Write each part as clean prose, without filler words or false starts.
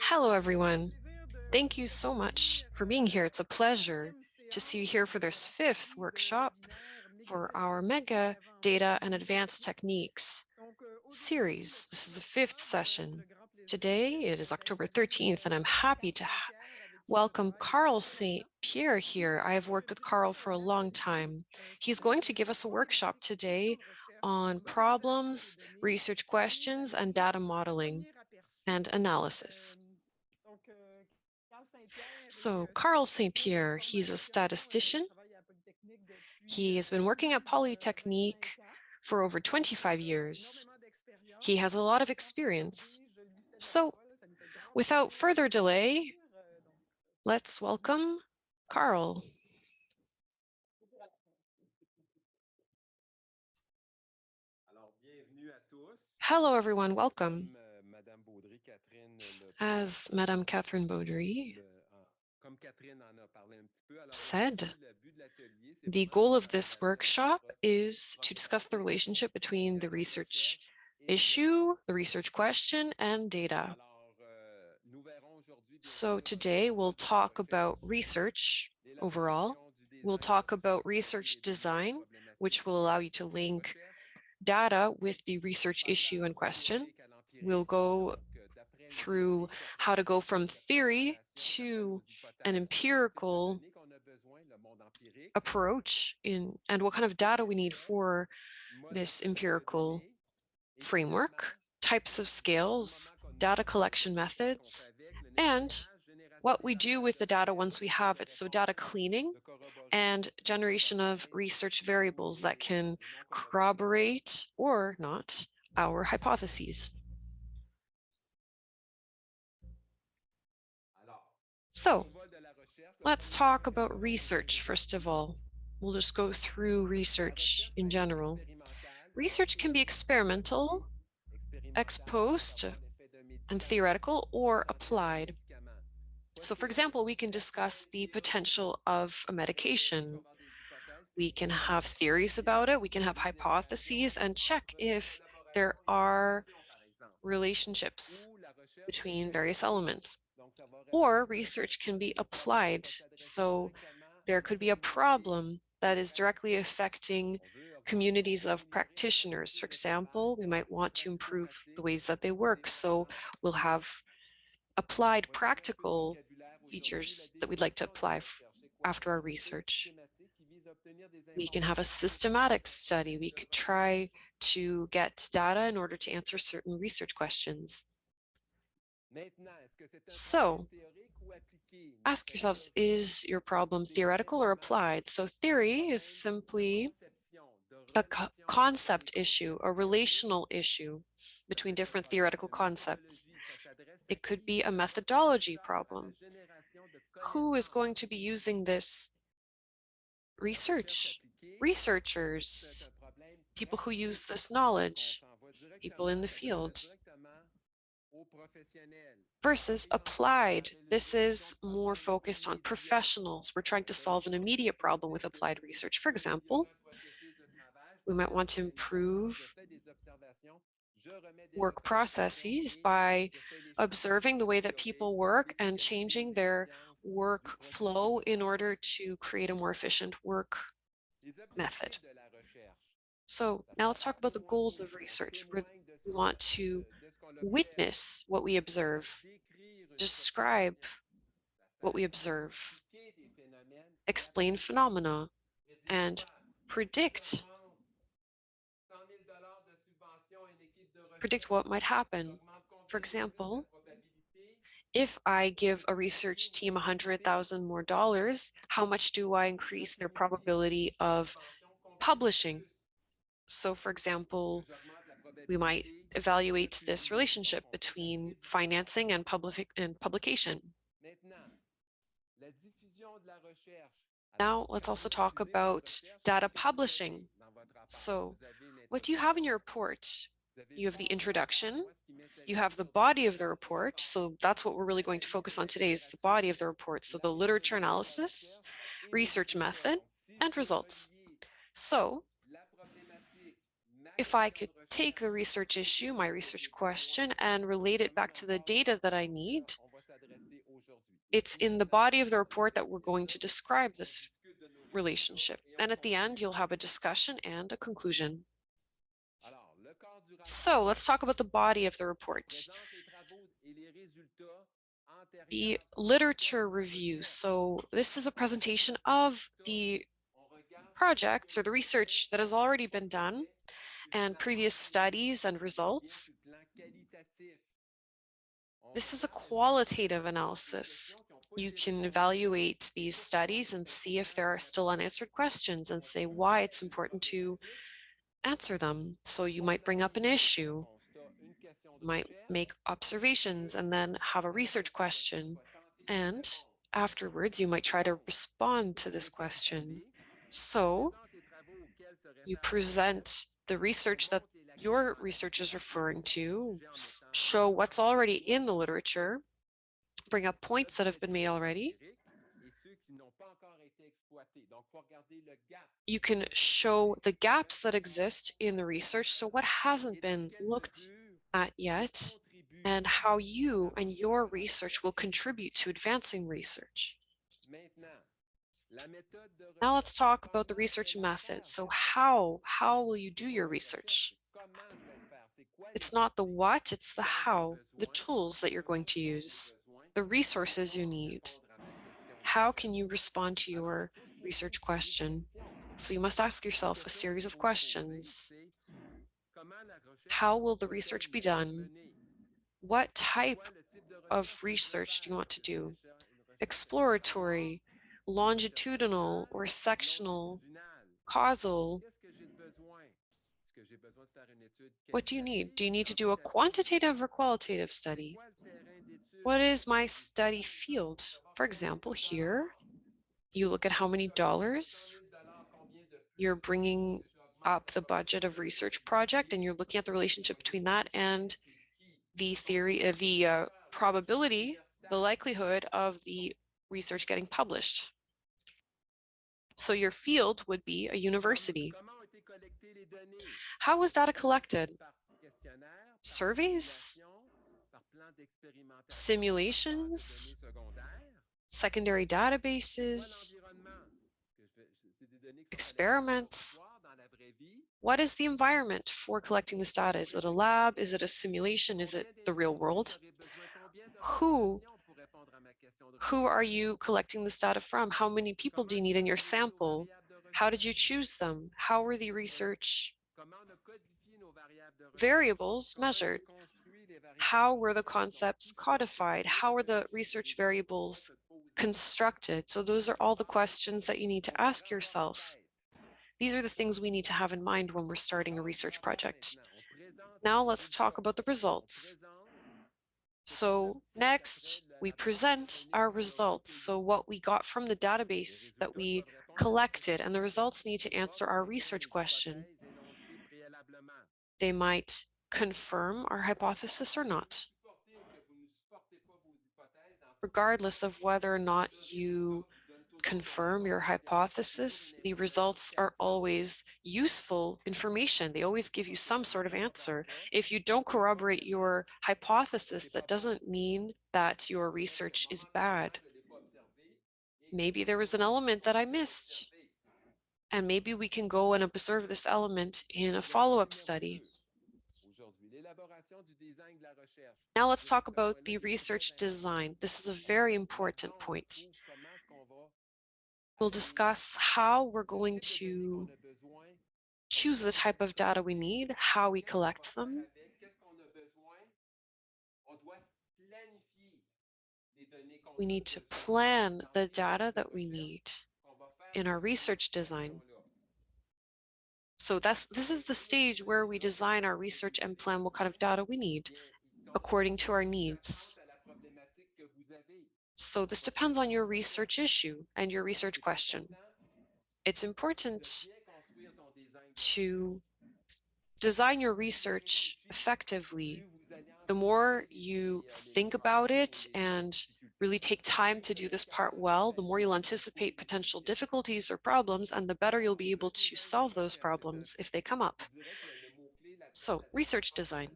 Hello, everyone. Thank you so much for being here. It's a pleasure to see you here for this fifth workshop for our Megadata and Advanced Techniques series. This is the fifth session. Today, it is October 13th, and I'm happy to welcome Carl St-Pierre here. I have worked with Carl for a long time. He's going to give us a workshop today on problems, research questions, and data modeling and analysis. So Carl St-Pierre, he's a statistician. He has been working at Polytechnique for over 25 years. He has a lot of experience. So without further delay, let's welcome Carl. Hello, everyone. Welcome. As Madame Catherine Baudry said, the goal of this workshop is to discuss the relationship between the research issue, the research question, and data. So today we'll talk about research overall. We'll talk about research design, which will allow you to link data with the research issue in question. We'll go through how to go from theory to an empirical approach and what kind of data we need for this empirical framework, types of scales, data collection methods, and what we do with the data once we have it. So data cleaning and generation of research variables that can corroborate or not our hypotheses. So let's talk about research first of all. We'll just go through research in general. Research can be experimental, ex post, and theoretical, or applied. So for example, we can discuss the potential of a medication. We can have theories about it, we can have hypotheses, and check if there are relationships between various elements. Or research can be applied. So there could be a problem that is directly affecting communities of practitioners. For example, we might want to improve the ways that they work. So we'll have applied practical features that we'd like to apply after our research. We can have a systematic study. We could try to get data in order to answer certain research questions. So ask yourselves, is your problem theoretical or applied? So theory is simply a concept issue, a relational issue between different theoretical concepts. It could be a methodology problem. Who is going to be using this research? Researchers, people who use this knowledge, people in the field. Versus applied, this is more focused on professionals. We're trying to solve an immediate problem with applied research. For example, we might want to improve work processes by observing the way that people work and changing their work flow in order to create a more efficient work method. So now let's talk about the goals of research. We want to witness what we observe, describe what we observe, explain phenomena, and predict what might happen. For example, if I give a research team $100,000 more, how much do I increase their probability of publishing? So for example, we might evaluate this relationship between financing and publication. Now let's also talk about data publishing. So what do you have in your report? You have the introduction, you have the body of the report. So that's what we're really going to focus on today, is the body of the report. So the literature analysis, research method, and results. So if I could take the research issue, my research question, and relate it back to the data that I need, It's in the body of the report that we're going to describe this relationship. And at the end, you'll have a discussion and a conclusion. So let's talk about the body of the report. The literature review. So this is a presentation of the projects or the research that has already been done and previous studies and results. This is a qualitative analysis. You can evaluate these studies and see if there are still unanswered questions and say why it's important to answer them. So you might bring up an issue, might make observations, and then have a research question. And afterwards, you might try to respond to this question. So you present the research that your research is referring to, show what's already in the literature, bring up points that have been made already. You can show the gaps that exist in the research, so what hasn't been looked at yet, and how you and your research will contribute to advancing research. Now let's talk about the research method. So how will you do your research? It's not the what, it's the how, the tools that you're going to use, the resources you need. How can you respond to your research question? So you must ask yourself a series of questions. How will the research be done? What type of research do you want to do? Exploratory, longitudinal, or sectional, causal? What do you need? Do you need to do a quantitative or qualitative study? What is my study field? For example, here, you look at how many dollars you're bringing up the budget of research project, and you're looking at the relationship between that and the theory of the probability, the likelihood of the research getting published. So your field would be a university. How was data collected? Surveys, simulations, secondary databases, experiments. What is the environment for collecting this data? Is it a lab? Is it a simulation? Is it the real world? Who are you collecting this data from? How many people do you need in your sample? How did you choose them? How were the research variables measured? How were the concepts codified? How were the research variables constructed? So those are all the questions that you need to ask yourself. These are the things we need to have in mind when we're starting a research project. Now let's talk about the results. So next, we present our results. So what we got from the database that we collected, and the results need to answer our research question. They might confirm our hypothesis or not. Regardless of whether or not you confirm your hypothesis, the results are always useful information. They always give you some sort of answer. If you don't corroborate your hypothesis, that doesn't mean that your research is bad. Maybe there was an element that I missed, and maybe we can go and observe this element in a follow-up study. Now let's talk about the research design. This is a very important point. We'll discuss how we're going to choose the type of data we need, how we collect them. We need to plan the data that we need in our research design. So this is the stage where we design our research and plan what kind of data we need according to our needs. So this depends on your research issue and your research question. It's important to design your research effectively. The more you think about it and really take time to do this part well, the more you'll anticipate potential difficulties or problems, and the better you'll be able to solve those problems if they come up. So, research design.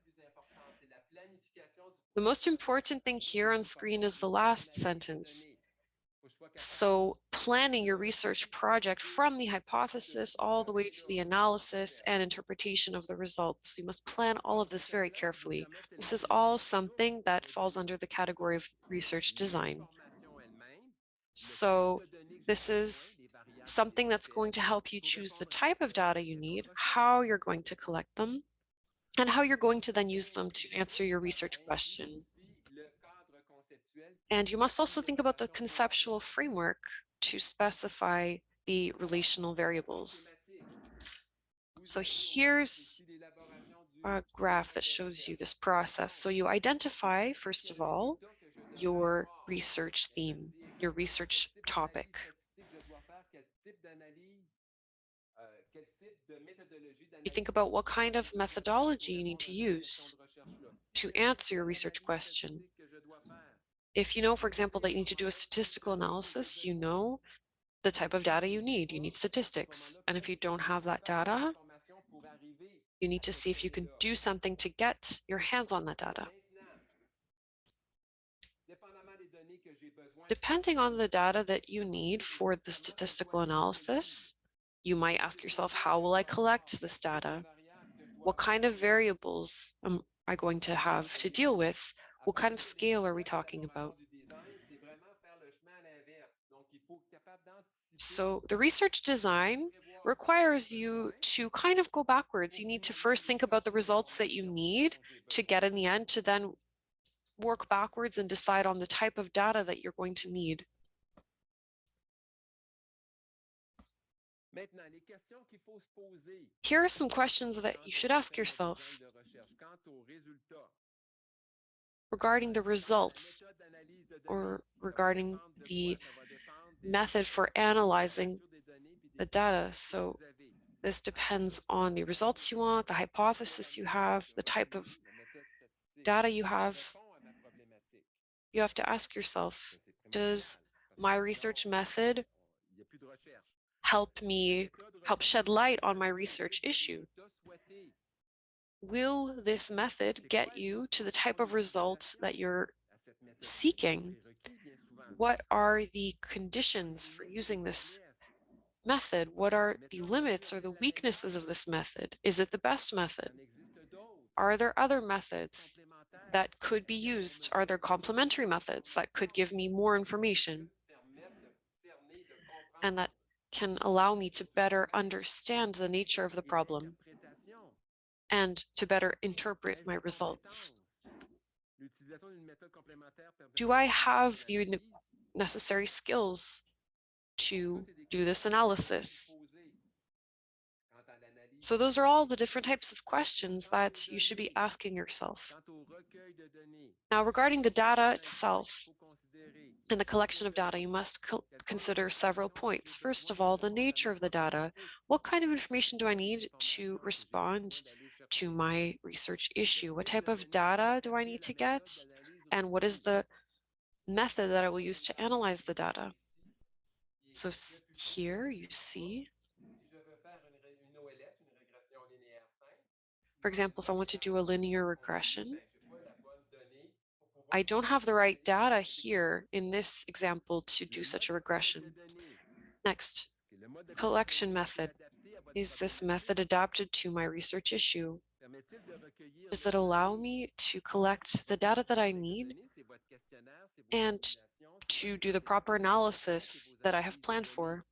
The most important thing here on screen is the last sentence. So planning your research project from the hypothesis all the way to the analysis and interpretation of the results. You must plan all of this very carefully. This is all something that falls under the category of research design. So this is something that's going to help you choose the type of data you need, how you're going to collect them, and how you're going to then use them to answer your research question. And you must also think about the conceptual framework to specify the relational variables. So here's a graph that shows you this process. So you identify, first of all, your research theme, your research topic. You think about what kind of methodology you need to use to answer your research question. If you know, for example, that you need to do a statistical analysis, you know the type of data you need. You need statistics. And if you don't have that data, you need to see if you can do something to get your hands on that data. Depending on the data that you need for the statistical analysis, you might ask yourself, how will I collect this data? What kind of variables am I going to have to deal with? What kind of scale are we talking about? So the research design requires you to kind of go backwards. You need to first think about the results that you need to get in the end, to then work backwards and decide on the type of data that you're going to need. Here are some questions that you should ask yourself regarding the results or regarding the method for analyzing the data. So this depends on the results you want, the hypothesis you have, the type of data you have. You have to ask yourself, does my research method help shed light on my research issue? Will this method get you to the type of result that you're seeking? What are the conditions for using this method? What are the limits or the weaknesses of this method? Is it the best method? Are there other methods that could be used? Are there complementary methods that could give me more information and that can allow me to better understand the nature of the problem and to better interpret my results? Do I have the necessary skills to do this analysis? So those are all the different types of questions that you should be asking yourself. Now, regarding the data itself and the collection of data, you must consider several points. First of all, the nature of the data. What kind of information do I need to respond to my research issue? What type of data do I need to get? And what is the method that I will use to analyze the data? So here you see, for example, if I want to do a linear regression, I don't have the right data here in this example to do such a regression. Next, collection method. Is this method adapted to my research issue? Does it allow me to collect the data that I need and to do the proper analysis that I have planned for?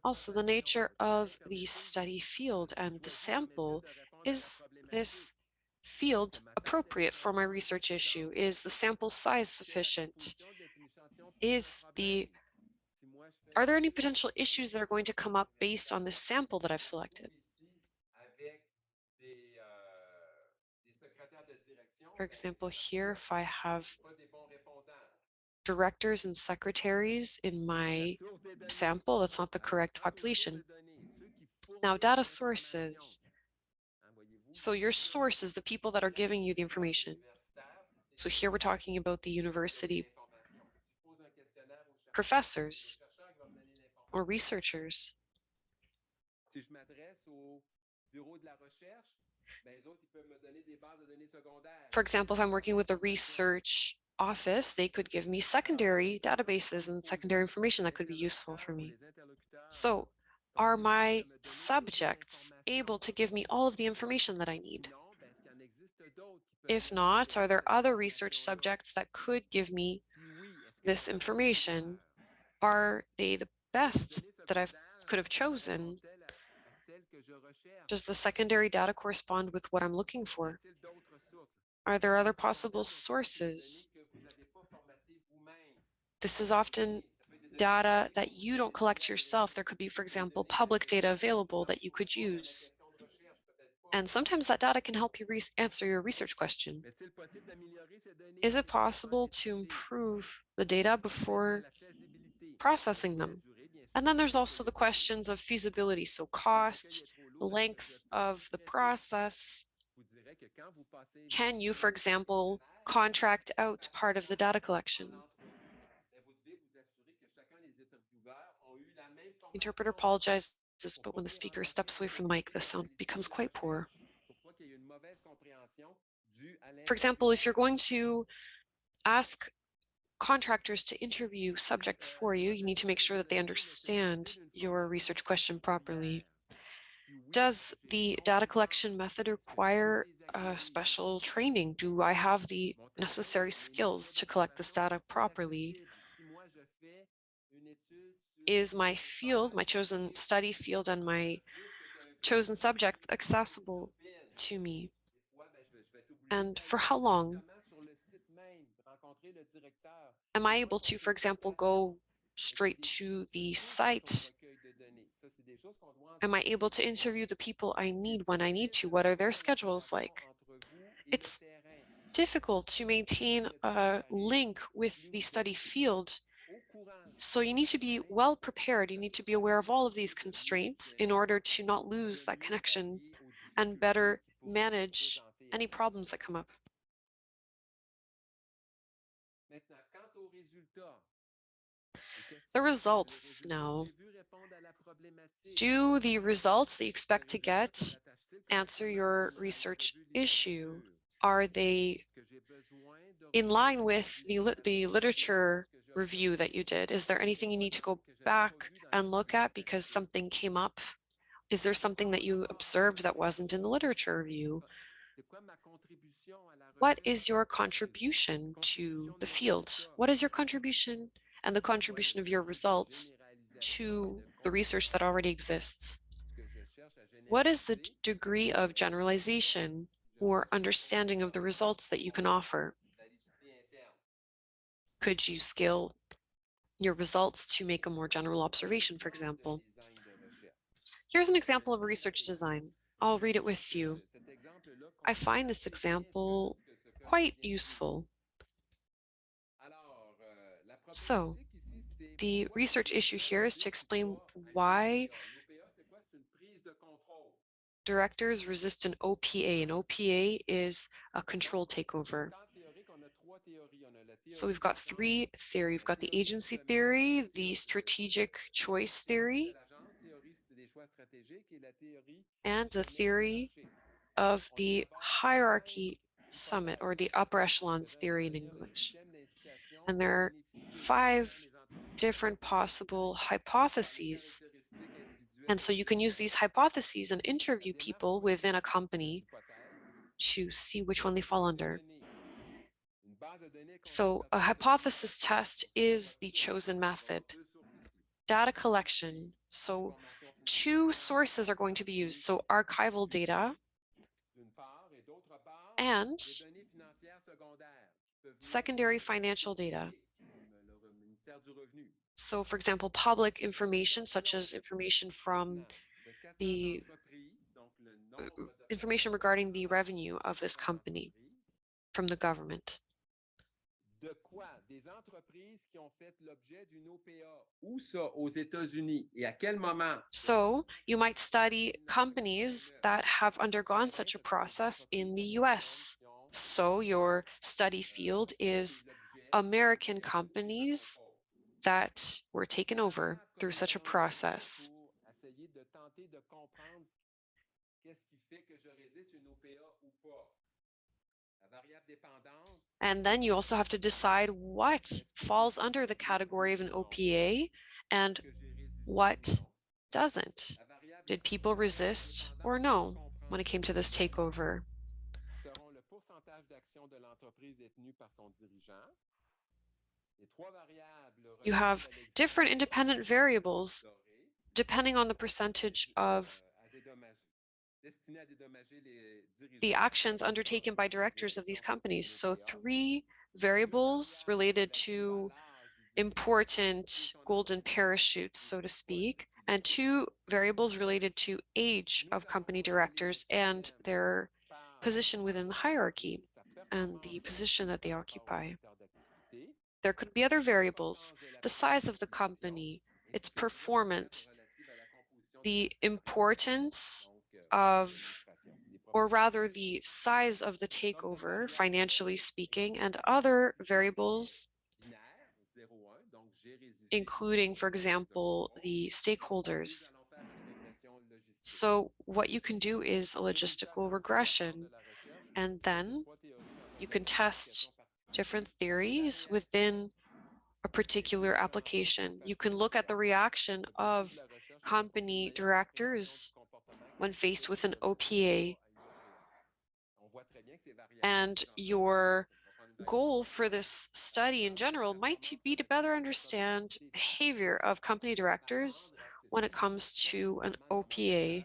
Also, the nature of the study field and the sample. Is this field appropriate for my research issue? Is the sample size sufficient? Are there any potential issues that are going to come up based on this sample that I've selected? For example, here, if I have directors and secretaries in my sample, that's not the correct population. Now, data sources. So your source is the people that are giving you the information. So here we're talking about the university professors or researchers. For example, if I'm working with a research office, they could give me secondary databases and secondary information that could be useful for me. So, are my subjects able to give me all of the information that I need? If not, are there other research subjects that could give me this information? Are they the best that I could have chosen? Does the secondary data correspond with what I'm looking for? Are there other possible sources? This is often data that you don't collect yourself. There could be, for example, public data available that you could use. And sometimes that data can help you answer your research question. Is it possible to improve the data before processing them? And then there's also the questions of feasibility, so cost, the length of the process. Can you, for example, contract out part of the data collection? The interpreter apologizes, but when the speaker steps away from the mic, the sound becomes quite poor. For example, if you're going to ask contractors to interview subjects for you, you need to make sure that they understand your research question properly. Does the data collection method require special training? Do I have the necessary skills to collect this data properly? Is my field, my chosen study field, and my chosen subject accessible to me? And for how long? Am I able to, for example, go straight to the site? Am I able to interview the people I need when I need to? What are their schedules like? It's difficult to maintain a link with the study field. So you need to be well prepared. You need to be aware of all of these constraints in order to not lose that connection and better manage any problems that come up. The results now. Do the results that you expect to get answer your research issue? Are they in line with the literature review that you did? Is there anything you need to go back and look at because something came up? Is there something that you observed that wasn't in the literature review? What is your contribution to the field? What is your contribution and the contribution of your results to the research that already exists? What is the degree of generalization or understanding of the results that you can offer? Could you scale your results to make a more general observation, for example? Here's an example of research design. I'll read it with you. I find this example quite useful. So, the research issue here is to explain why directors resist an OPA. An OPA is a control takeover. So we've got three theory. We've got the agency theory, the strategic choice theory, and the theory of the hierarchy summit, or the upper echelons theory in English. And there are 5 different possible hypotheses. And so you can use these hypotheses and interview people within a company to see which one they fall under. So a hypothesis test is the chosen method. Data collection. So 2 sources are going to be used. So archival data and secondary financial data. So for example, public information, such as information from the information regarding the revenue of this company from the government. De quoi? Des entreprises qui ont fait l'objet d'une OPA. Où ça? Aux États-Unis. Et à quel moment? So you might study companies that have undergone such a process in the US. So your study field is American companies that were taken over through such a process. And then you also have to decide what falls under the category of an OPA and what doesn't. Did people resist or no when it came to this takeover? You have different independent variables depending on the percentage of the actions undertaken by directors of these companies. So 3 variables related to important golden parachutes, so to speak, and 2 variables related to age of company directors and their position within the hierarchy and the position that they occupy. There could be other variables, the size of the company, its performance, the importance of, or rather the size of the takeover, financially speaking, and other variables, including, for example, the stakeholders. So what you can do is a logistical regression, and then you can test different theories within a particular application. You can look at the reaction of company directors when faced with an OPA. And your goal for this study in general might be to better understand behavior of company directors when it comes to an OPA.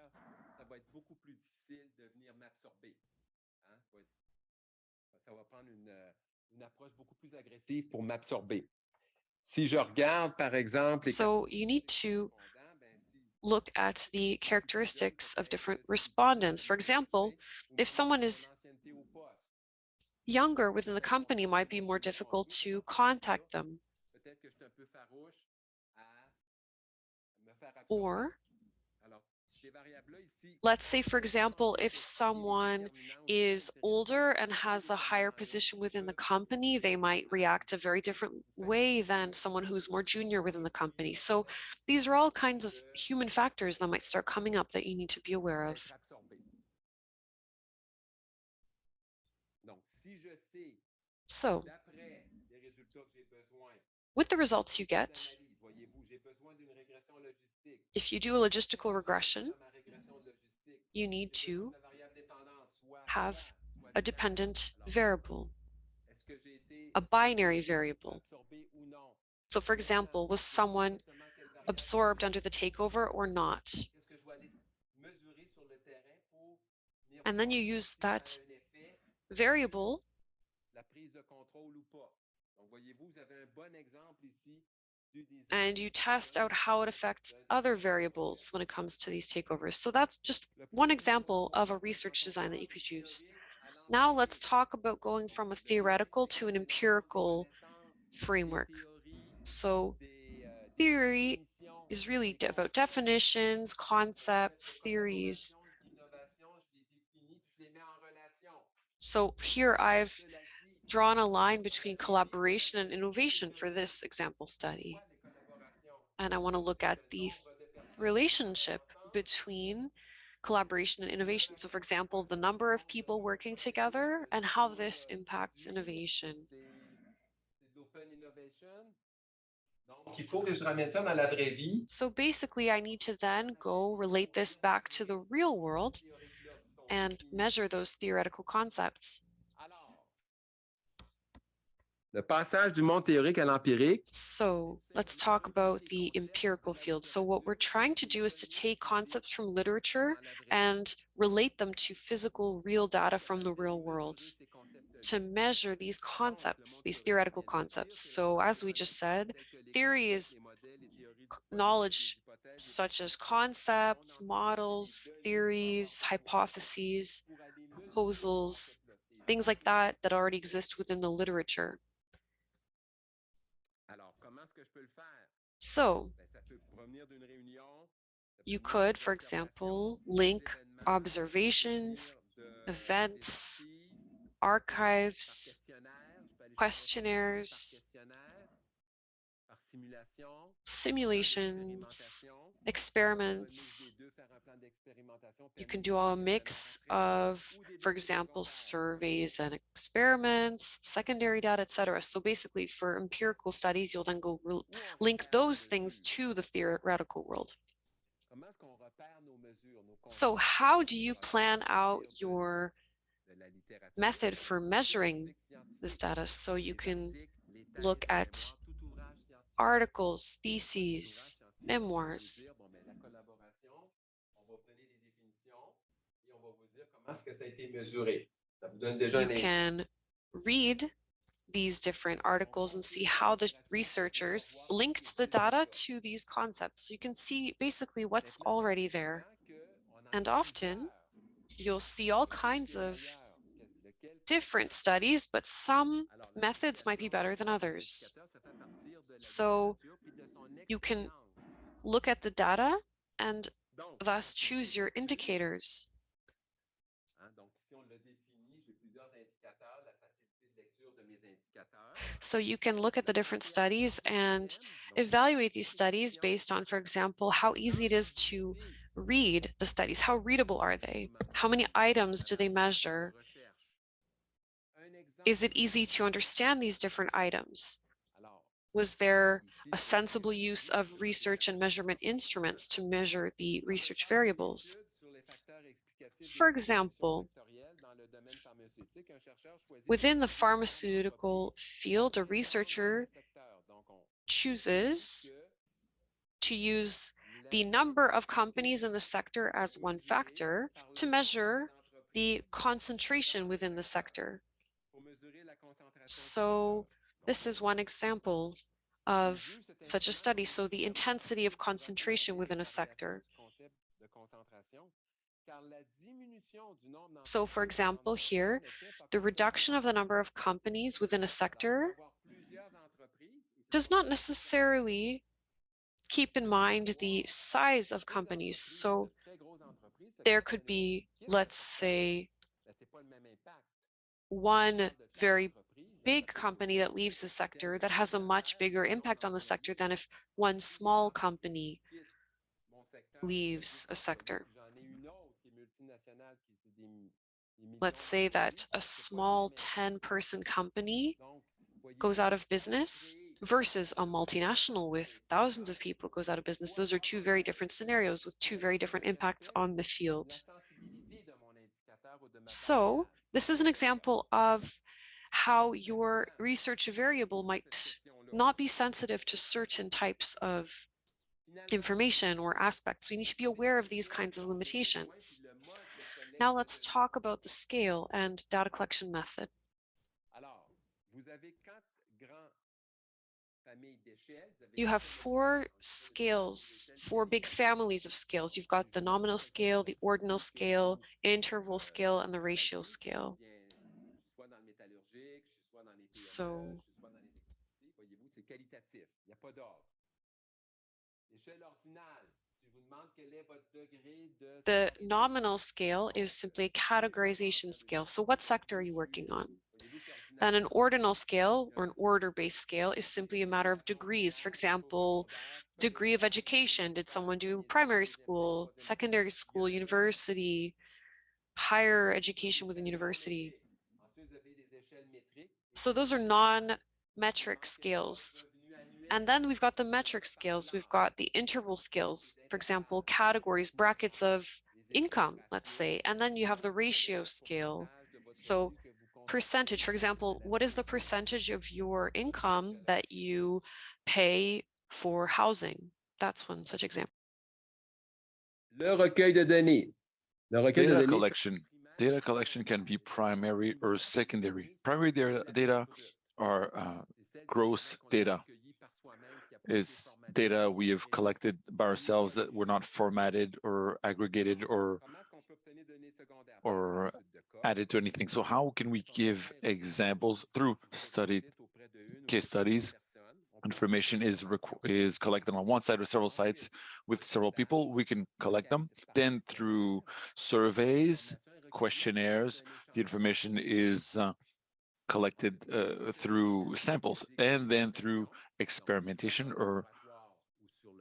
So you need to look at the characteristics of different respondents. For example, if someone is younger within the company, it might be more difficult to contact them. Or let's say, for example, if someone is older and has a higher position within the company, they might react a very different way than someone who's more junior within the company. So these are all kinds of human factors that might start coming up that you need to be aware of. So with the results you get, if you do a logistical regression, you need to have a dependent variable, a binary variable. So for example, was someone absorbed under the takeover or not? And then you use that variable and you test out how it affects other variables when it comes to these takeovers. So that's just one example of a research design that you could use. Now let's talk about going from a theoretical to an empirical framework. So theory is really about definitions, concepts, theories. So here I've drawn a line between collaboration and innovation for this example study. And I want to look at the relationship between collaboration and innovation. So for example, the number of people working together and how this impacts innovation. So basically, I need to then go relate this back to the real world and measure those theoretical concepts. So let's talk about the empirical field. So what we're trying to do is to take concepts from literature and relate them to physical, real data from the real world to measure these concepts, these theoretical concepts. So as we just said, theory is knowledge such as concepts, models, theories, hypotheses, proposals, things like that that already exist within the literature. So you could, for example, link observations, events, archives, questionnaires, simulations, experiments. You can do a mix of, for example, surveys and experiments, secondary data, etc. So basically for empirical studies, you'll then go link those things to the theoretical world. So how do you plan out your method for measuring this data? So you can look at articles, theses, memoirs. You can read these different articles and see how the researchers linked the data to these concepts. So you can see basically what's already there. And often you'll see all kinds of different studies, but some methods might be better than others. So you can look at the data and thus choose your indicators. So you can look at the different studies and evaluate these studies based on, for example, how easy it is to read the studies. How readable are they? How many items do they measure? Is it easy to understand these different items? Was there a sensible use of research and measurement instruments to measure the research variables? For example, within the pharmaceutical field, a researcher chooses to use the number of companies in the sector as one factor to measure the concentration within the sector. So this is one example of such a study. So the intensity of concentration within a sector. So for example, here, the reduction of the number of companies within a sector does not necessarily keep in mind the size of companies. So there could be, let's say, one very big company that leaves the sector that has a much bigger impact on the sector than if one small company leaves a sector. Let's say that a small 10-person company goes out of business versus a multinational with thousands of people goes out of business. Those are two very different scenarios with two very different impacts on the field. So this is an example of how your research variable might not be sensitive to certain types of information or aspects. We need to be aware of these kinds of limitations. Now let's talk about the scale and data collection method. You have four scales, four big families of scales. You've got the nominal scale, the ordinal scale, interval scale, and the ratio scale. So the nominal scale is simply a categorization scale. So what sector are you working on? Then an ordinal scale or an order-based scale is simply a matter of degrees. For example, degree of education. Did someone do primary school, secondary school, university, higher education within university? So those are non-metric scales. And then we've got the metric scales. We've got the interval scales, for example, categories, brackets of income, let's say. And then you have the ratio scale. So percentage, for example, what is the percentage of your income that you pay for housing? That's one such example. Le recueil de données. Data collection can be primary or secondary. Primary data are gross data. Is data we have collected by ourselves that were not formatted or aggregated or added to anything. So how can we give examples through case studies? Information is collected on one site or several sites with several people. We can collect them. Then through surveys, questionnaires, the information is collected through samples, and then through experimentation or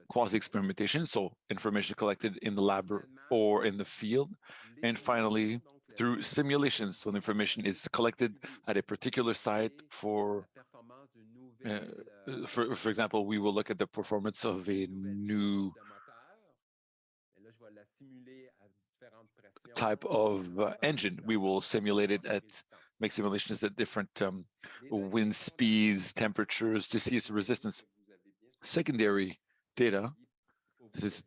quasi-experimentation, so information collected in the lab or in the field, and finally through simulations, so the information is collected at a particular site for example, we will look at the performance of a new type of engine. We will simulate it make simulations at different wind speeds, temperatures to see its resistance. Secondary data, this is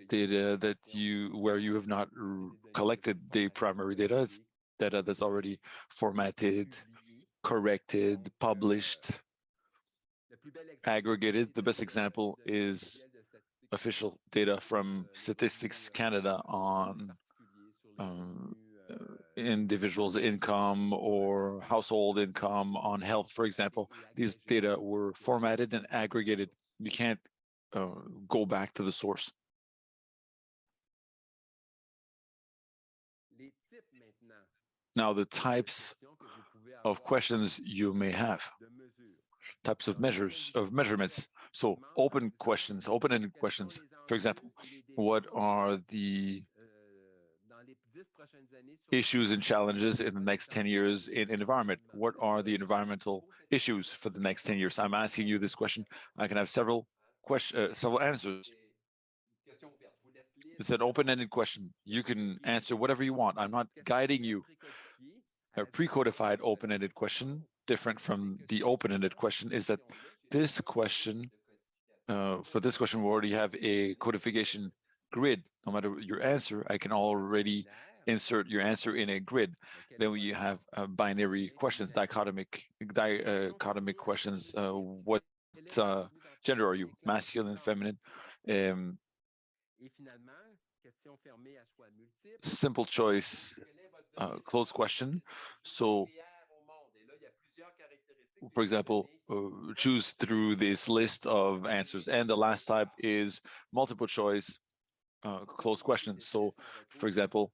data that where you have not collected the primary data. It's data that's already formatted, corrected, published, aggregated. The best example is official data from Statistics Canada on individuals' income or household income, on health, for example. These data were formatted and aggregated. You can't go back to the source. Now, the types of questions you may have, types of measurements. So open questions, open-ended questions. For example, what are the issues and challenges in the next 10 years in environment? What are the environmental issues for the next 10 years? I'm asking you this question. I can have several answers. It's an open-ended question. You can answer whatever you want. I'm not guiding you. A pre-codified open-ended question, different from the open-ended question, is that this question, for this question, we already have a codification grid. No matter your answer, I can already insert your answer in a grid. Then we have binary questions, dichotomic questions. What gender are you? Masculine, feminine? Simple choice, closed question. So, for example, choose through this list of answers. And the last type is multiple choice, closed question. So, for example,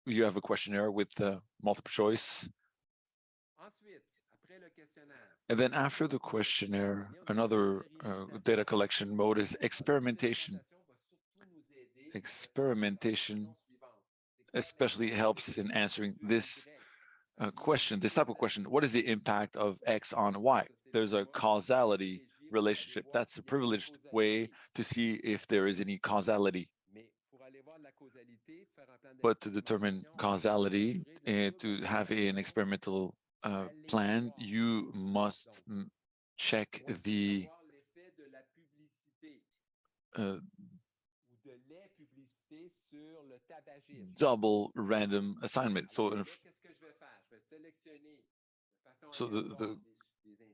you have a questionnaire with multiple choice. And then after the questionnaire, another data collection mode is experimentation. Experimentation especially helps in answering this question, this type of question. What is the impact of X on Y? There's a causality relationship. That's a privileged way to see if there is any causality. But to determine causality and to have an experimental plan, you must check the double random assignment. So,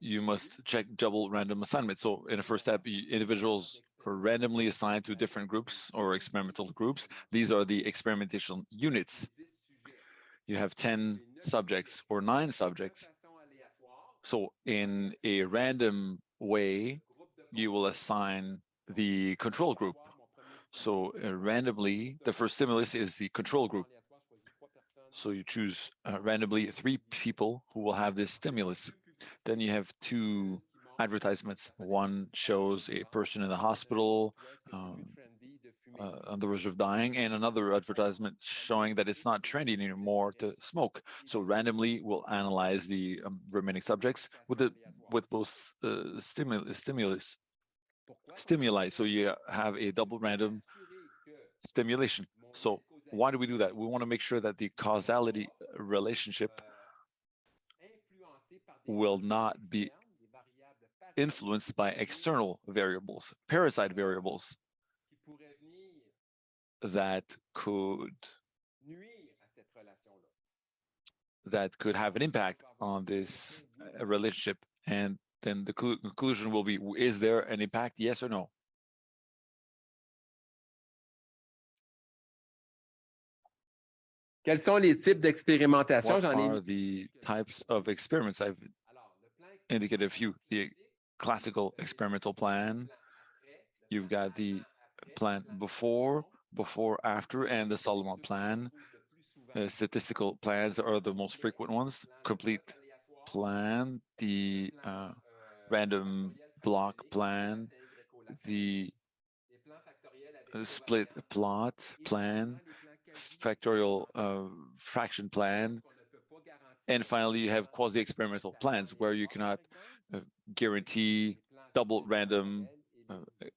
you must check double random assignment. So in the first step, individuals are randomly assigned to different groups or experimental groups. These are the experimental units. You have 10 subjects or 9 subjects. So in a random way, you will assign the control group. So randomly, the first stimulus is the control group. So you choose randomly 3 people who will have this stimulus. Then you have 2 advertisements. One shows a person in the hospital on the verge of dying, and another advertisement showing that it's not trendy anymore to smoke. So randomly, we'll analyze the remaining subjects with both stimuli. So you have a double random stimulation. So why do we do that? We want to make sure that the causality relationship will not be influenced by external variables, parasite variables that could have an impact on this relationship. And then the conclusion will be, is there an impact, yes or no? Quels sont les types d'expérimentation? What are the types of experiments? I've indicated a few. The classical experimental plan. You've got the plan before, after, and the Solomon plan. statistical plans are the most frequent ones. Complete plan, the random block plan, the split plot plan, factorial fraction plan, and finally you have quasi-experimental plans where you cannot guarantee double random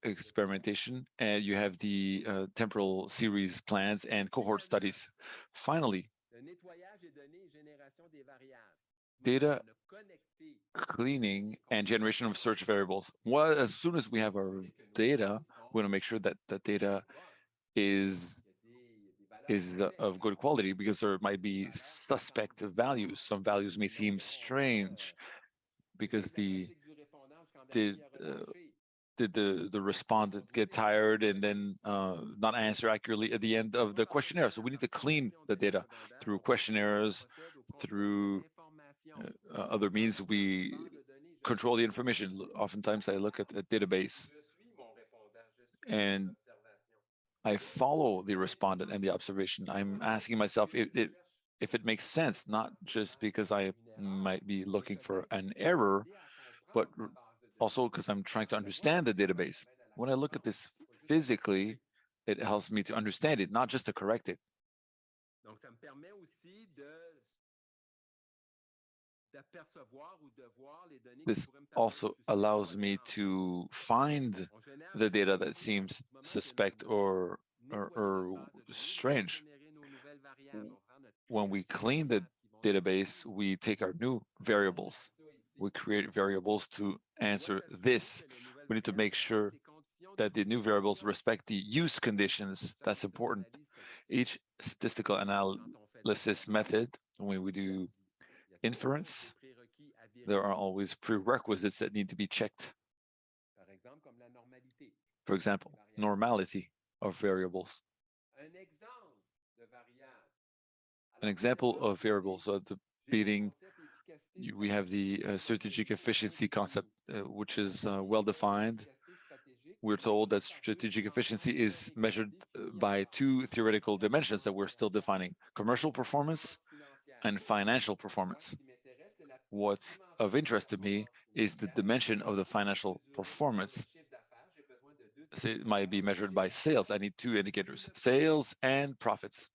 experimentation, and you have the temporal series plans and cohort studies. Finally, data cleaning and generation of search variables. Well, as soon as we have our data, we want to make sure that the data is of good quality, because there might be suspect values. Some values may seem strange because did the respondent get tired and then not answer accurately at the end of the questionnaire. So we need to clean the data through questionnaires, through other means. We control the information. Oftentimes I look at a database and I follow the respondent and the observation. I'm asking myself if it makes sense, not just because I might be looking for an error, but also because I'm trying to understand the database. When I look at this physically, it helps me to understand it, not just to correct it. This also allows me to find the data that seems suspect or strange. When we clean the database, we take our new variables. We create variables to answer this. We need to make sure that the new variables respect the use conditions. That's important. Each statistical analysis method, when we do inference, there are always prerequisites that need to be checked. For example, normality of variables. An example of variables at the beginning, we have the strategic efficiency concept, which is well defined. We're told that strategic efficiency is measured by two theoretical dimensions that we're still defining: commercial performance and financial performance. What's of interest to me is the dimension of the financial performance. So it might be measured by sales. I need two indicators: sales and profits.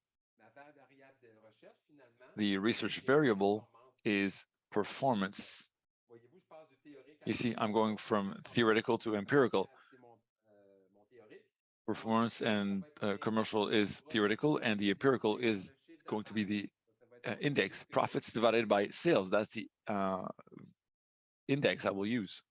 The research variable is performance. You see, I'm going from theoretical to empirical. Performance and commercial is theoretical, and the empirical is going to be the index. Profits divided by sales, that's the index I will use.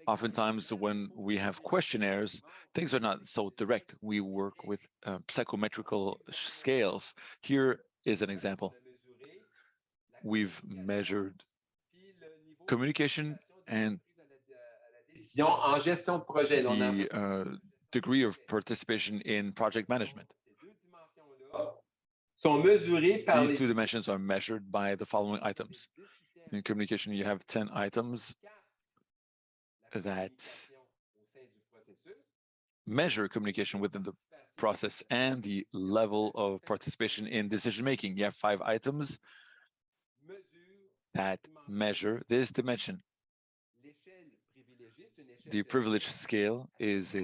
Oftentimes, when we have questionnaires, things are not so direct. We work with psychometrical scales. Here is an example. We've measured communication and the degree of participation in project management. These two dimensions are measured by the following items. In communication, you have 10 items that measure communication within the process and the level of participation in decision-making. You have 5 items that measure this dimension. The privilege scale has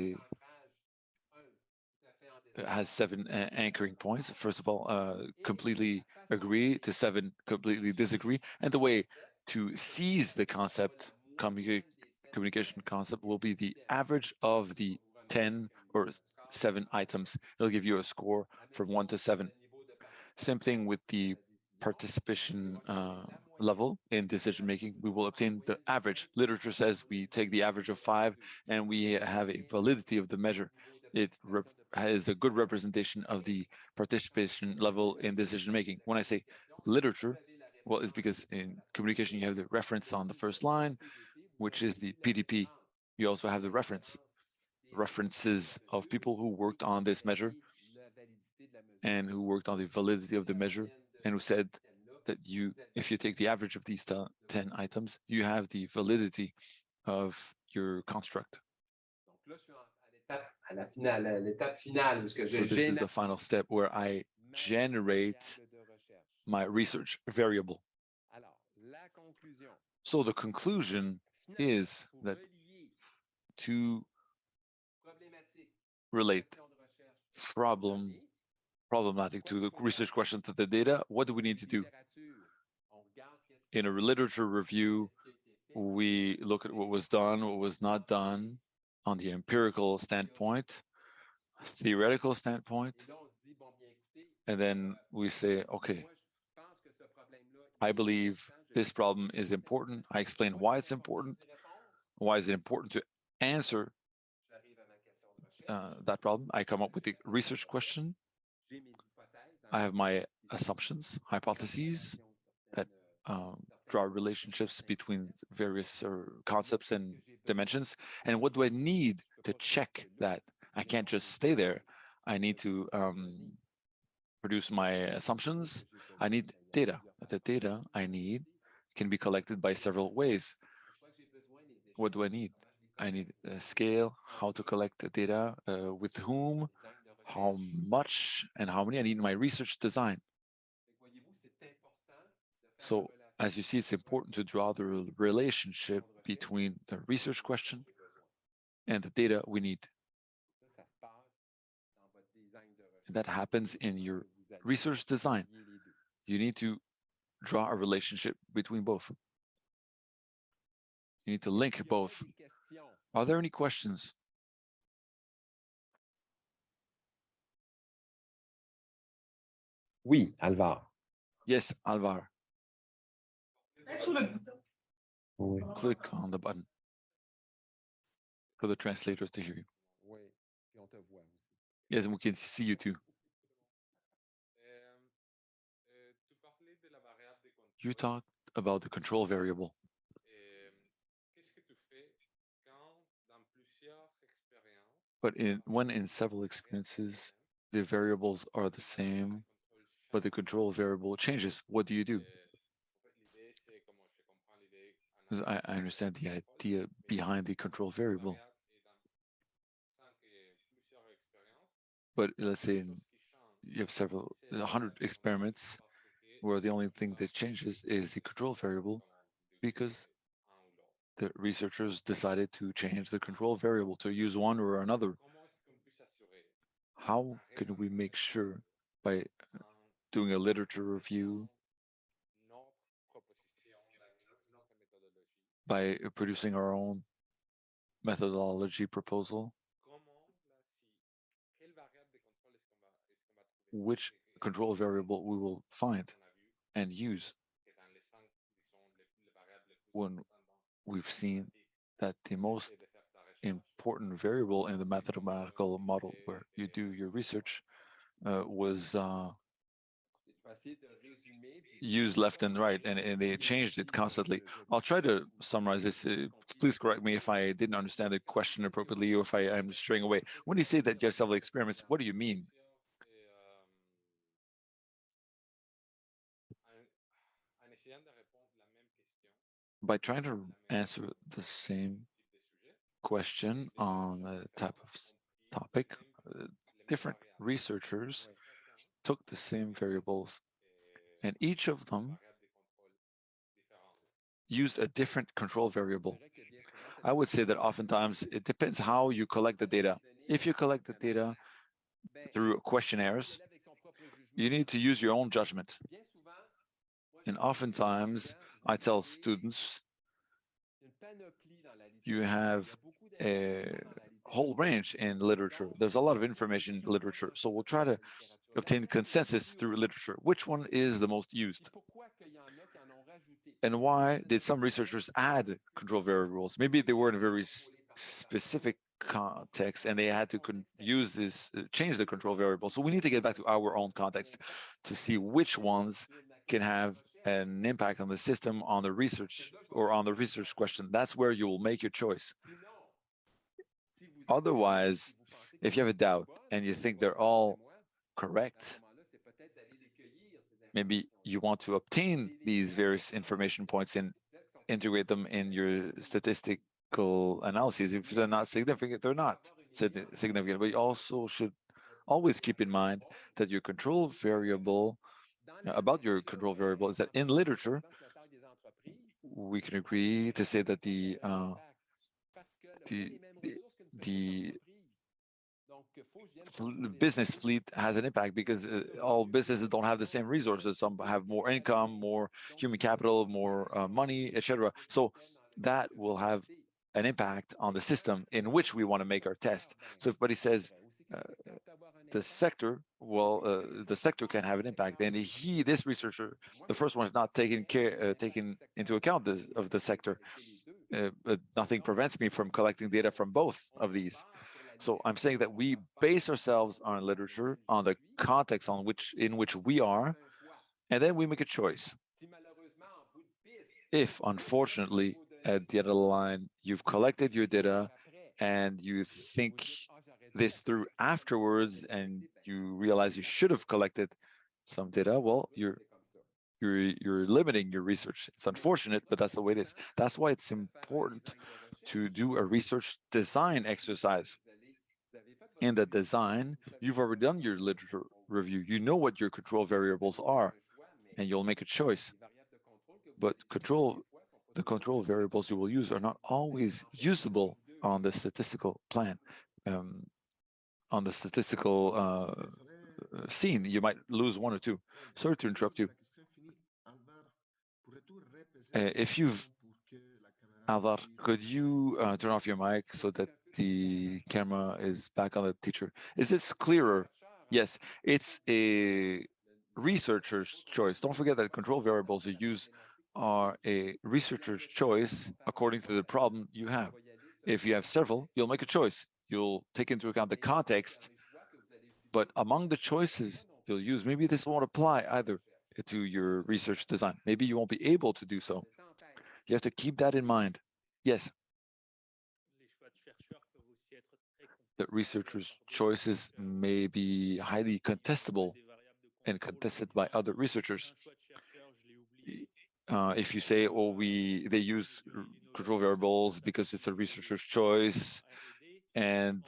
7 anchoring points. First of all, completely agree to 7 completely disagree. And the way to seize the concept, communication concept, will be the average of the 10 or 7 items. It'll give you a score from 1 to 7. Same thing with the participation level in decision-making. We will obtain the average. Literature says we take the average of 5 and we have a validity of the measure. It has a good representation of the participation level in decision-making. When I say literature, well, it's because in communication, you have the reference on the first line, which is the PDP. You also have the references of people who worked on this measure and who worked on the validity of the measure, and who said that if you take the average of these 10 items, you have the validity of your construct. à la finale, l'étape finale, où ce que So je this is génère the final step where I generate de recherche. my research variable. Alors, la conclusion, So the conclusion is pour that relier to problématique, relate question de recherche, problematic to the research question to the data, what do we need to do? littérature, on regarde qu'est-ce qui In a literature review, a été fait, we look at what was done, what was not done on the empirical standpoint, theoretical standpoint, et là, on se dit, bon, bien écoutez, and then we say, okay, moi, je pense que ce problème-là, I believe this problem is important. I explain why it's important. Why is it important to answer j'arrive à ma question de recherche, that problem? I come up with a research question. j'ai mes hypothèses, I have my assumptions, hypotheses that draw relationships between various concepts and dimensions. And what do I need to check that? I can't just stay there. I need to produce my assumptions. I need data. The data I need can be collected by several ways. What do I need? I need a scale, how to collect the data, with whom, how much, and how many. I need my research design. So as you see, it's important to draw the relationship between the research question and the data we need. And that happens in your research design. You need to draw a relationship between both. You need to link both. Are there any questions? Oui, Alvar. Yes, Alvar. Oui. Click on the button for the translators to hear you. Oui, puis on te voit aussi. Yes, and we can see you too. You talked about the control variable. But when in several experiences, the variables are the same, but the control variable changes, what do you do? 'Cause I understand the idea behind the control variable. But let's say you have 100 experiments where the only thing that changes is the control variable because the researchers decided to change the control variable to use one or another. How can we make sure by doing a literature review, by producing our own methodology proposal, which control variable we will find and use when we've seen that the most important variable in the mathematical model where you do your research was used left and right, and they changed it constantly. I'll try to summarize this. Please correct me if I didn't understand the question appropriately or if I am straying away. When you say that you have several experiments, what do you mean? By trying to answer the same question on a type of topic, different researchers took the same variables and each of them used a different control variable. I would say that oftentimes it depends how you collect the data. If you collect the data through questionnaires, you need to use your own judgment. And oftentimes I tell students, you have a whole range in literature. There's a lot of information in literature. So we'll try to obtain consensus through literature. Which one is the most used? And why did some researchers add control variables? Maybe they were in a very specific context and they had to use this, change the control variable. So we need to get back to our own context to see which ones can have an impact on the system, on the research, or on the research question. That's where you will make your choice. Otherwise, if you have a doubt and you think they're all correct, maybe you want to obtain these various information points and integrate them in your statistical analyses. If they're not significant, they're not. significant, but you also should always keep in mind that your control variable, about your control variable, is that in literature, we can agree to say that the, the, the business fleet has an impact because all businesses don't have the same resources. Some have more income, more human capital, more money, etc. So that will have an impact on the system in which we want to make our test. So if somebody says uh, the sector, well, the sector can have an impact, and this researcher, the first one, is not taking into account of the sector. But nothing prevents me from collecting data from both of these. So I'm saying that we base ourselves on literature, on the context in which we are, and then we make a choice. If, unfortunately, at the end of the line, you've collected your data and you think this through afterwards and you realize you should have collected some data, well, you're limiting your research. It's unfortunate, but that's the way it is. That's why it's important to do a research design exercise. In the design, you've already done your literature review. You know what your control variables are, and you'll make a choice. But the control variables you will use are not always usable on the statistical plan. On the statistical scene, you might lose one or two. Sorry to interrupt you. If you've, Alvar, could you turn off your mic so that the camera is back on the teacher? Is this clearer? Yes, it's a researcher's choice. Don't forget that control variables you use are a researcher's choice according to the problem you have. If you have several, you'll make a choice. You'll take into account the context, but among the choices you'll use, maybe this won't apply either to your research design. Maybe you won't be able to do so. You have to keep that in mind. Yes, the researchers' choices may be highly contestable and contested by other researchers. If you say, "Oh, they use control variables because it's a researcher's choice," and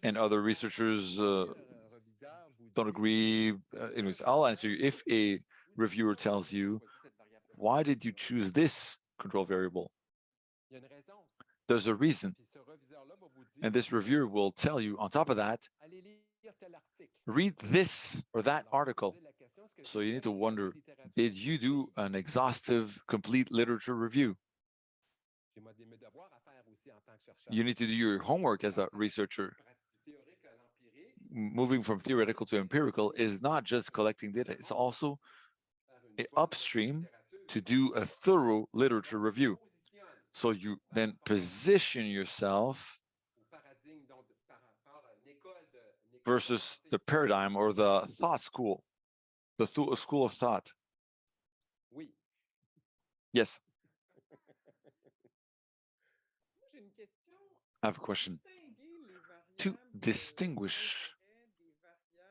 other researchers don't agree. Anyways, I'll answer you. If a reviewer tells you, "Why did you choose this control variable?" There's a reason. And this reviewer will tell you, on top of that, read this or that article. So you need to wonder, did you do an exhaustive, complete literature review? You need to do your homework as a researcher. Moving from theoretical to empirical is not just collecting data, it's also upstream to do a thorough literature review. So you then position yourself versus the paradigm or the thought school, the school of thought. Yes. I have a question. To distinguish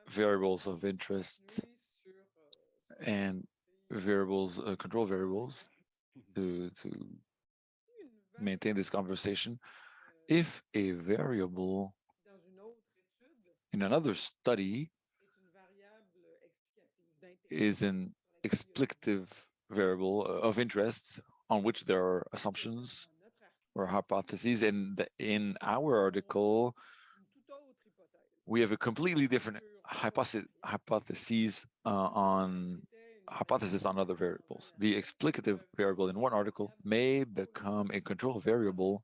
variables of interest and variables, control variables, to maintain this conversation, if a variable in another study is an explicative variable of interest on which there are assumptions or hypotheses, and in our article, we have a completely different hypotheses on other variables. The explicative variable in one article may become a control variable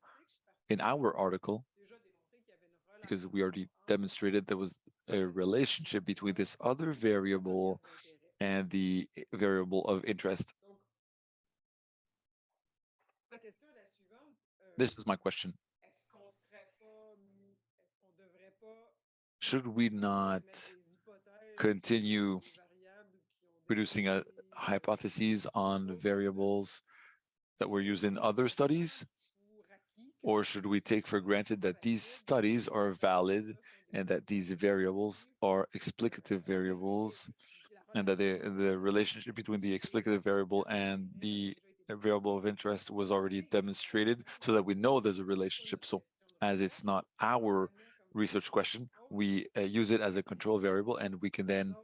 in our article because we already demonstrated there was a relationship between this other variable and the variable of interest. This is my question. Should we not continue producing a hypotheses on variables that were used in other studies? Or should we take for granted that these studies are valid and that these variables are explicative variables and that the relationship between the explicative variable and the variable of interest was already demonstrated so that we know there's a relationship? So as it's not our research question, we use it as a control variable, and we can then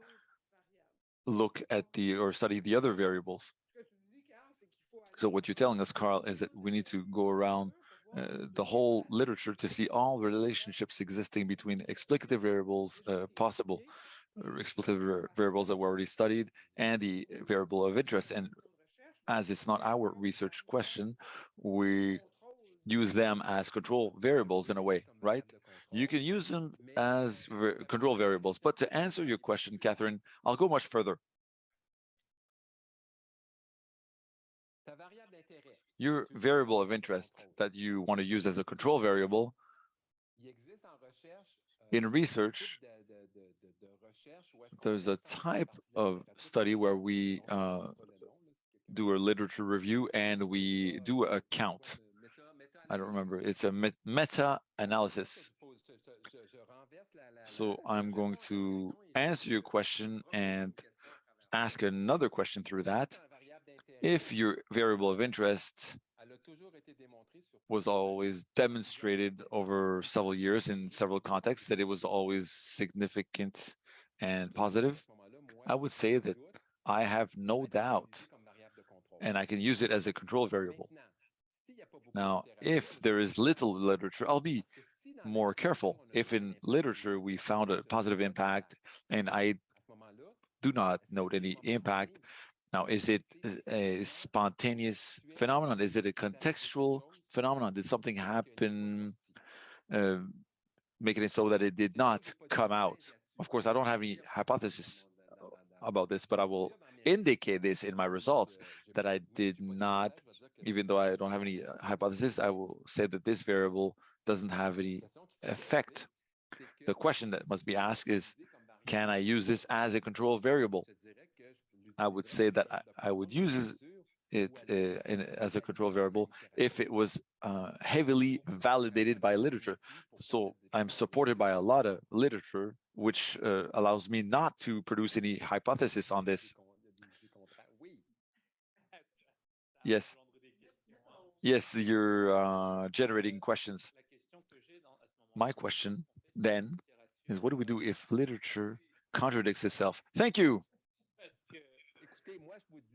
look at the or study the other variables. So what you're telling us, Carl, is that we need to go around the whole literature to see all relationships existing between explicative variables, possible explicative variables that were already studied, and the variable of interest. And as it's not our research question, we use them as control variables in a way, right? You can use them as control variables. But to answer your question, Catherine, I'll go much further. Your variable of interest that you want to use as a control variable, in research, there's a type of study where we do a literature review and we do a count. I don't remember. It's a meta-analysis. So I'm going to answer your question and ask another question through that. If your variable of interest was always demonstrated over several years in several contexts that it was always significant and positive, I would say that I have no doubt and I can use it as a control variable. Now, if there is little literature, I'll be more careful. If in literature we found a positive impact and I do not note any impact, now, is it a spontaneous phenomenon? Is it a contextual phenomenon? Did something happen, making it so that it did not come out? Of course, I don't have any hypothesis about this, but I will indicate this in my results that I did not, even though I don't have any hypothesis, I will say that this variable doesn't have any effect. The question that must be asked is, can I use this as a control variable? I would say that I would use it as a control variable if it was heavily validated by literature. So I'm supported by a lot of literature, which allows me not to produce any hypothesis on this. Yes. Yes, you're generating questions. My question then is, what do we do if literature contradicts itself? Thank you.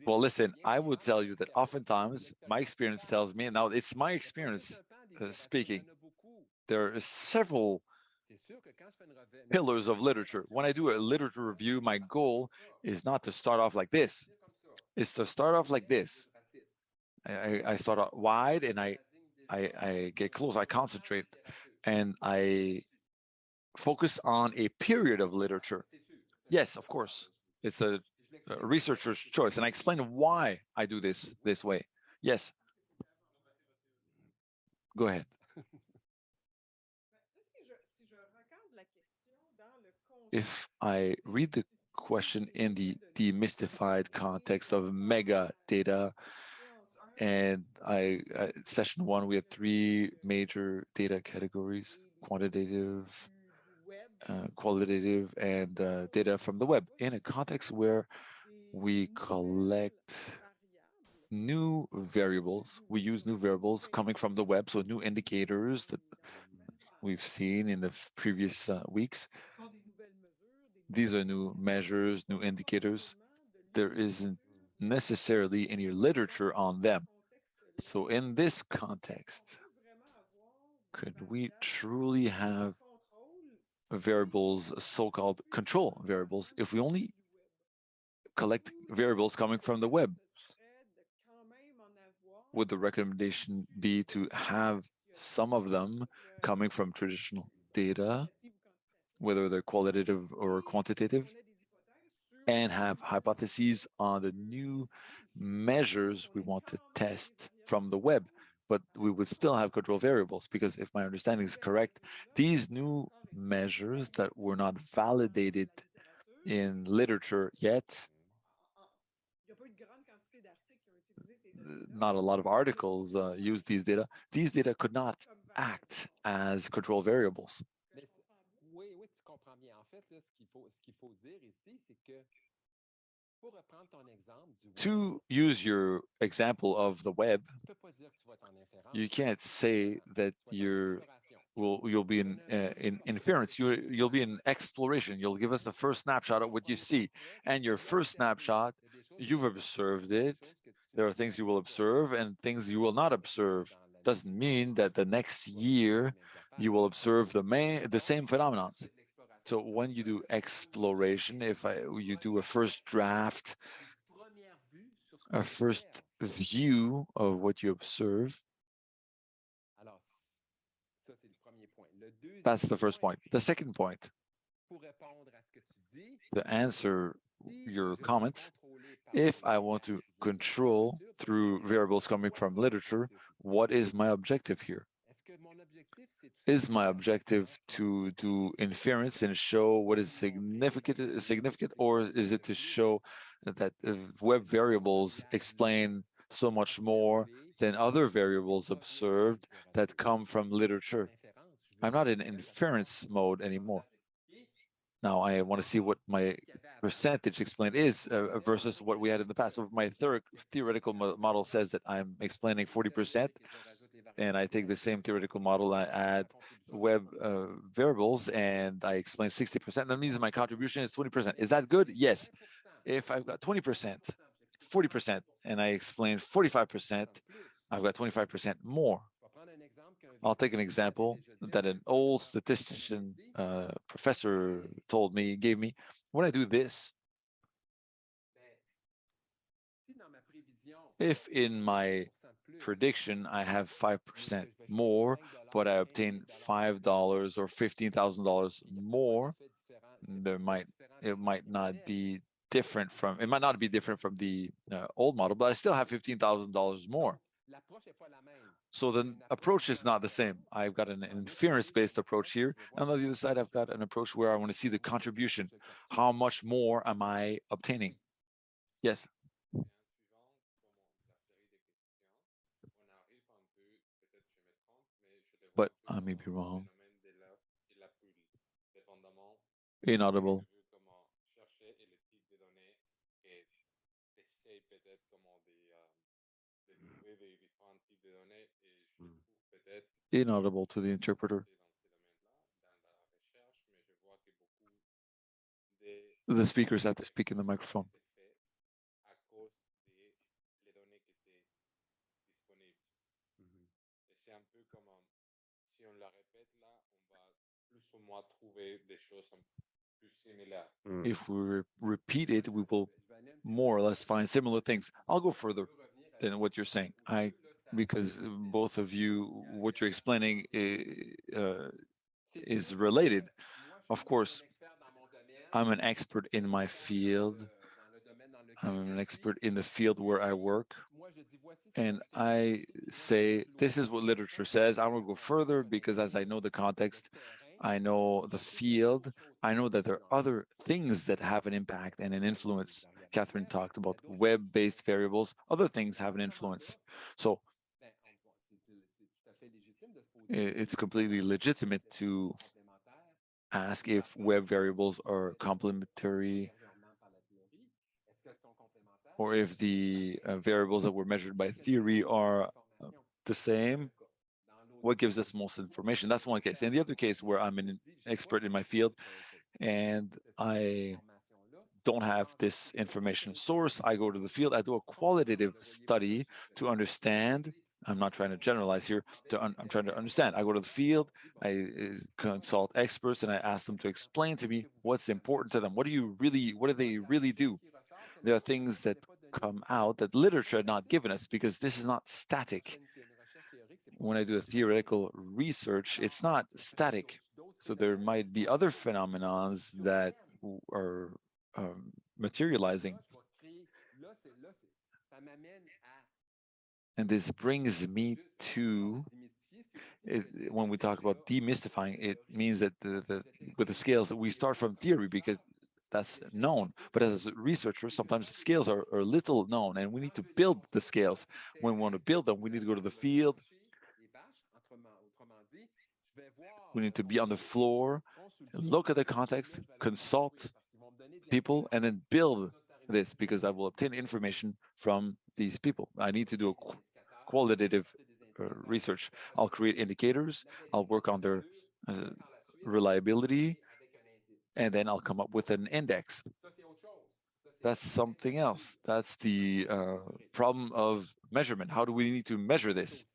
Well, listen, I would tell you that oftentimes my experience tells me, now it's my experience speaking, there are several pillars of literature. When I do a literature review, my goal is not to start off like this. It's to start off like this. I start out wide and I get close, I concentrate, and I focus on a period of literature. Yes, of course. It's a researcher's choice. And I explain why I do this way. Yes. Go ahead. If I read the question in the demystified context of megadata, and session one, we had three major data categories: quantitative, qualitative, and data from the web, in a context where we collect new variables. We use new variables coming from the web, so new indicators that we've seen in the previous weeks. These are new measures, new indicators. There isn't necessarily any literature on them. So in this context, could we truly have variables, so-called control variables, if we only collect variables coming from the web? Would the recommendation be to have some of them coming from traditional data, whether they're qualitative or quantitative, and have hypotheses on the new measures we want to test from the web? But we would still have control variables, because if my understanding is correct, these new measures that were not validated in literature yet, not a lot of articles use these data. These data could not act as control variables. To use your example of the web, you can't say that you're you'll be in inference. You'll be in exploration. You'll give us the first snapshot of what you see, and your first snapshot, you've observed it. There are things you will observe and things you will not observe. Doesn't mean that the next year you will observe the same phenomenon. So when you do exploration, you do a first draft, a first view of what you observe, that's the first point. The second point, to answer your comment, if I want to control through variables coming from literature, what is my objective here? Is my objective to do inference and show what is significant, or is it to show that web variables explain so much more than other variables observed that come from literature? I'm not in inference mode anymore. Now I want to see what my percentage explained is versus what we had in the past. So my theoretical model says that I'm explaining 40%, and I take the same theoretical model, I add web variables, and I explain 60%. That means my contribution is 20%. Is that good? Yes. If I've got 20%, 40%, and I explain 45%, I've got 25% more. I'll take an example that an old statistician professor gave me. When I do this, if in my prediction I have 5% more, but I obtain $5 or $15,000 more, it might not be different from the old model, but I still have $15,000 more. So the approach is not the same. I've got an inference-based approach here, and on the other side, I've got an approach where I want to see the contribution. How much more am I obtaining? Yes. But I may be wrong. Inaudible. Inaudible to the interpreter. The speakers have to speak in the microphone. If we repeat it, we will more or less find similar things. I'll go further than what you're saying. Because both of you, what you're explaining is related. Of course, I'm an expert in my field. I'm an expert in the field where I work. And I say, this is what literature says. I will go further because as I know the context, I know the field, I know that there are other things that have an impact and an influence. Catherine talked about web-based variables. Other things have an influence. So it's completely legitimate to ask if web variables are complementary or if the variables that were measured by theory are the same. What gives us most information? That's one case. And the other case where I'm an expert in my field and I don't have this information source, I go to the field, I do a qualitative study to understand. I'm not trying to generalize here. I'm trying to understand. I go to the field, I consult experts, and I ask them to explain to me what's important to them. What do they really do? There are things that come out that literature had not given us because this is not static. When I do a theoretical research, it's not static. So there might be other phenomena that are materializing. And this brings me to, when we talk about demystifying, it means that with the scales, we start from theory because that's known. But as a researcher, sometimes the scales are little known and we need to build the scales. When we want to build them, we need to go to the field. We need to be on the floor, look at the context, consult people, and then build this because I will obtain information from these people. I need to do a qualitative research. I'll create indicators, I'll work on their reliability, and then I'll come up with an index. That's something else. That's the problem of measurement. How do we need to measure this?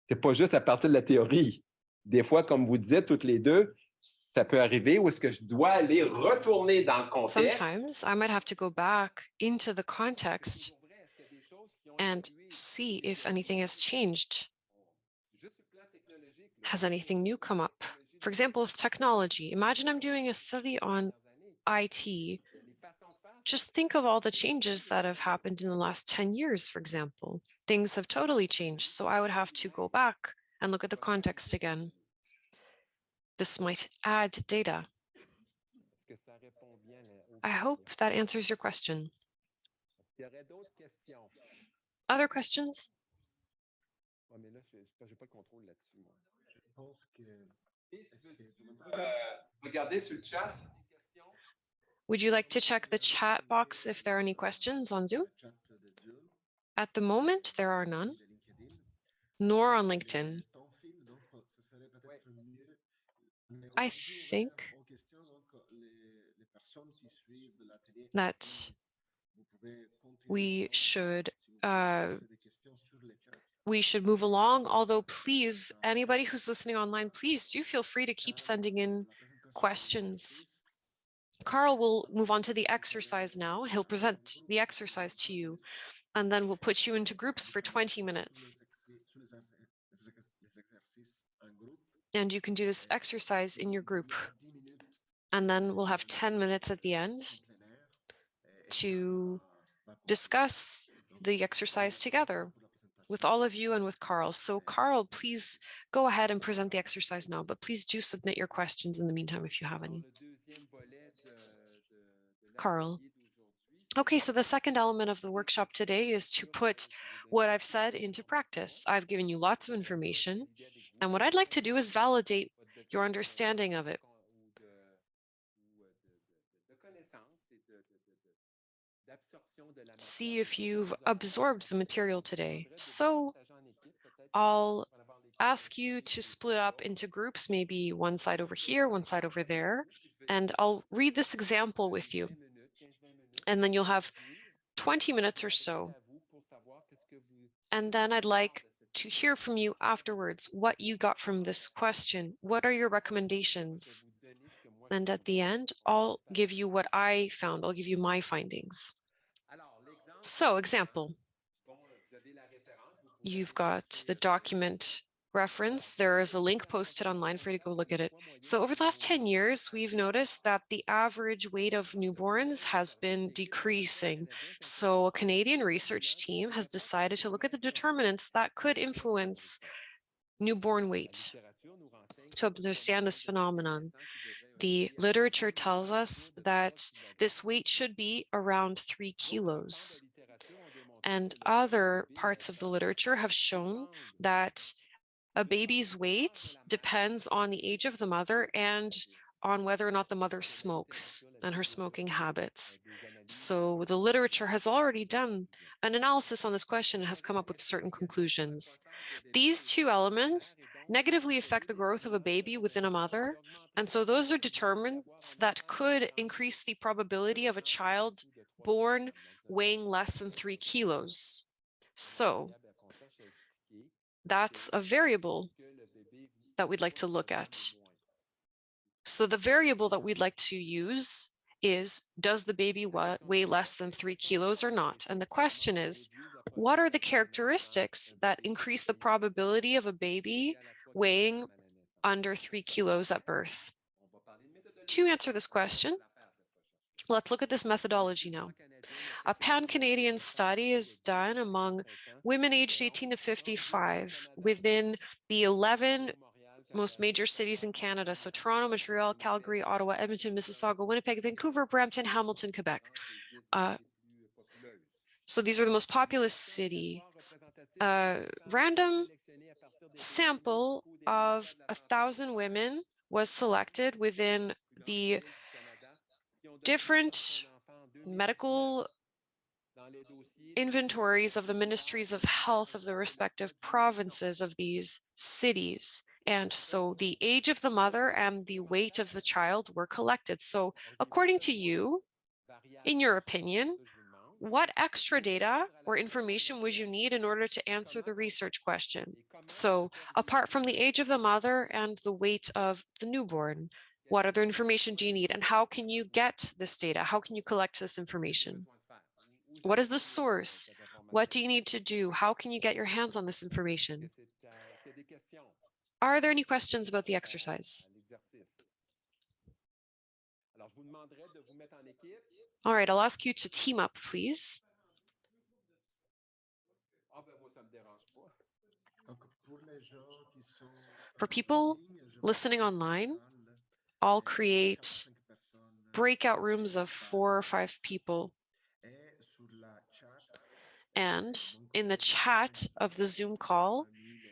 C'est pas juste à partir de la théorie. Des fois, comme vous dites toutes les deux, ça peut arriver où est-ce que je dois aller retourner dans le contexte. Sometimes I might have to go back into the context and see if anything has changed. Has anything new come up? For example, with technology, imagine I'm doing a study on IT. Just think of all the changes that have happened in the last 10 years, for example. Things have totally changed, so I would have to go back and look at the context again. This might add data. I hope that answers your question. Other questions? Would you like to check the chat box if there are any questions on Zoom? At the moment, there are none, nor on LinkedIn. I think that we should move along, although please, anybody who's listening online, please do feel free to keep sending in questions. Carl will move on to the exercise now. He'll present the exercise to you, and then we'll put you into groups for 20 minutes. And you can do this exercise in your group. And then we'll have 10 minutes at the end to discuss the exercise together with all of you and with Carl. So Carl, please go ahead and present the exercise now, but please do submit your questions in the meantime if you have any. Carl. Okay, so the second element of the workshop today is to put what I've said into practice. I've given you lots of information, and what I'd like to do is validate your understanding of it. See if you've absorbed the material today. So I'll ask you to split up into groups, maybe one side over here, one side over there, and I'll read this example with you. And then you'll have 20 minutes or so. And then I'd like to hear from you afterwards what you got from this question. What are your recommendations? And at the end, I'll give you what I found. I'll give you my findings. So, example. You've got the document reference. There is a link posted online for you to go look at it. So over the last 10 years, we've noticed that the average weight of newborns has been decreasing. So a Canadian research team has decided to look at the determinants that could influence newborn weight to understand this phenomenon. The literature tells us that this weight should be around 3 kilos. And other parts of the literature have shown that a baby's weight depends on the age of the mother and on whether or not the mother smokes and her smoking habits. So the literature has already done an analysis on this question and has come up with certain conclusions. These two elements negatively affect the growth of a baby within a mother. And so those are determinants that could increase the probability of a child born weighing less than 3 kilos. So that's a variable that we'd like to look at. So the variable that we'd like to use is, does the baby weigh less than 3 kilos or not? And the question is, what are the characteristics that increase the probability of a baby weighing under 3 kilos at birth? To answer this question, let's look at this methodology now. A pan-Canadian study is done among women aged 18 to 55 within the 11 most major cities in Canada. So Toronto, Montreal, Calgary, Ottawa, Edmonton, Mississauga, Winnipeg, Vancouver, Brampton, Hamilton, Quebec. So these are the most populous cities. Random sample of 1,000 women was selected within the different medical inventories of the ministries of health of the respective provinces of these cities. And so the age of the mother and the weight of the child were collected. So according to you, in your opinion, what extra data or information would you need in order to answer the research question? So apart from the age of the mother and the weight of the newborn, what other information do you need? And how can you get this data? How can you collect this information? What is the source? What do you need to do? How can you get your hands on this information? Are there any questions about the exercise? All right, I'll ask you to team up, please. For people listening online, I'll create breakout rooms of 4 or 5 people. And in the chat of the Zoom call,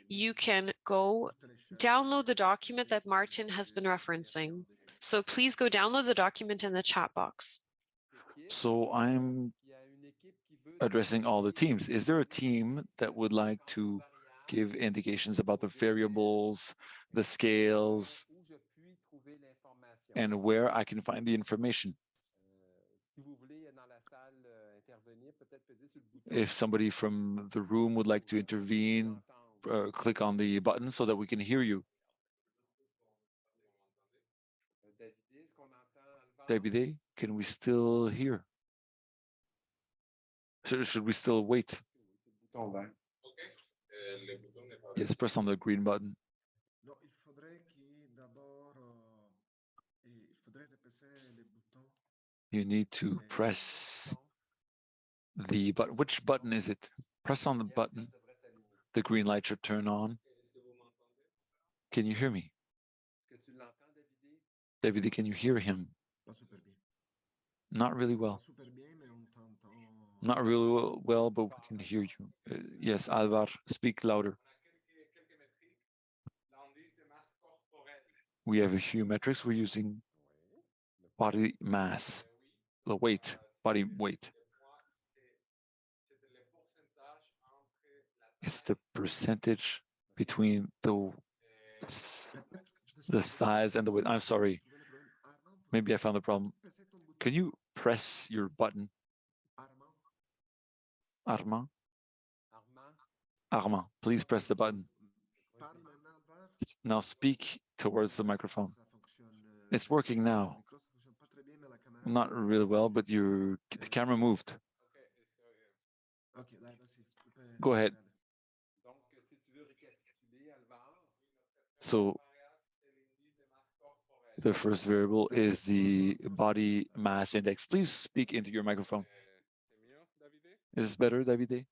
you can go download the document that Martin has been referencing. So please go download the document in the chat box. So I'm addressing all the teams. Is there a team that would like to give indications about the variables, the scales, and where I can find the information? If somebody from the room would like to intervene, click on the button so that we can hear you. Davide, can we still hear? Should we still wait? Yes, press on the green button. You need to press the button. Which button is it? Press on the button. The green light should turn on. Can you hear me? Davide, can you hear him? Not really well. Not really well, but we can hear you. Yes, Alvar, speak louder. We have a few metrics. We're using body mass, the weight, body weight. It's the percentage between the size and the weight. I'm sorry. Maybe I found the problem. Can you press your button? Armand? Armand, please press the button. Now speak towards the microphone. It's working now. Not really well, but the camera moved. Go ahead. So the first variable is the body mass index. Please speak into your microphone. Is this better, Davide?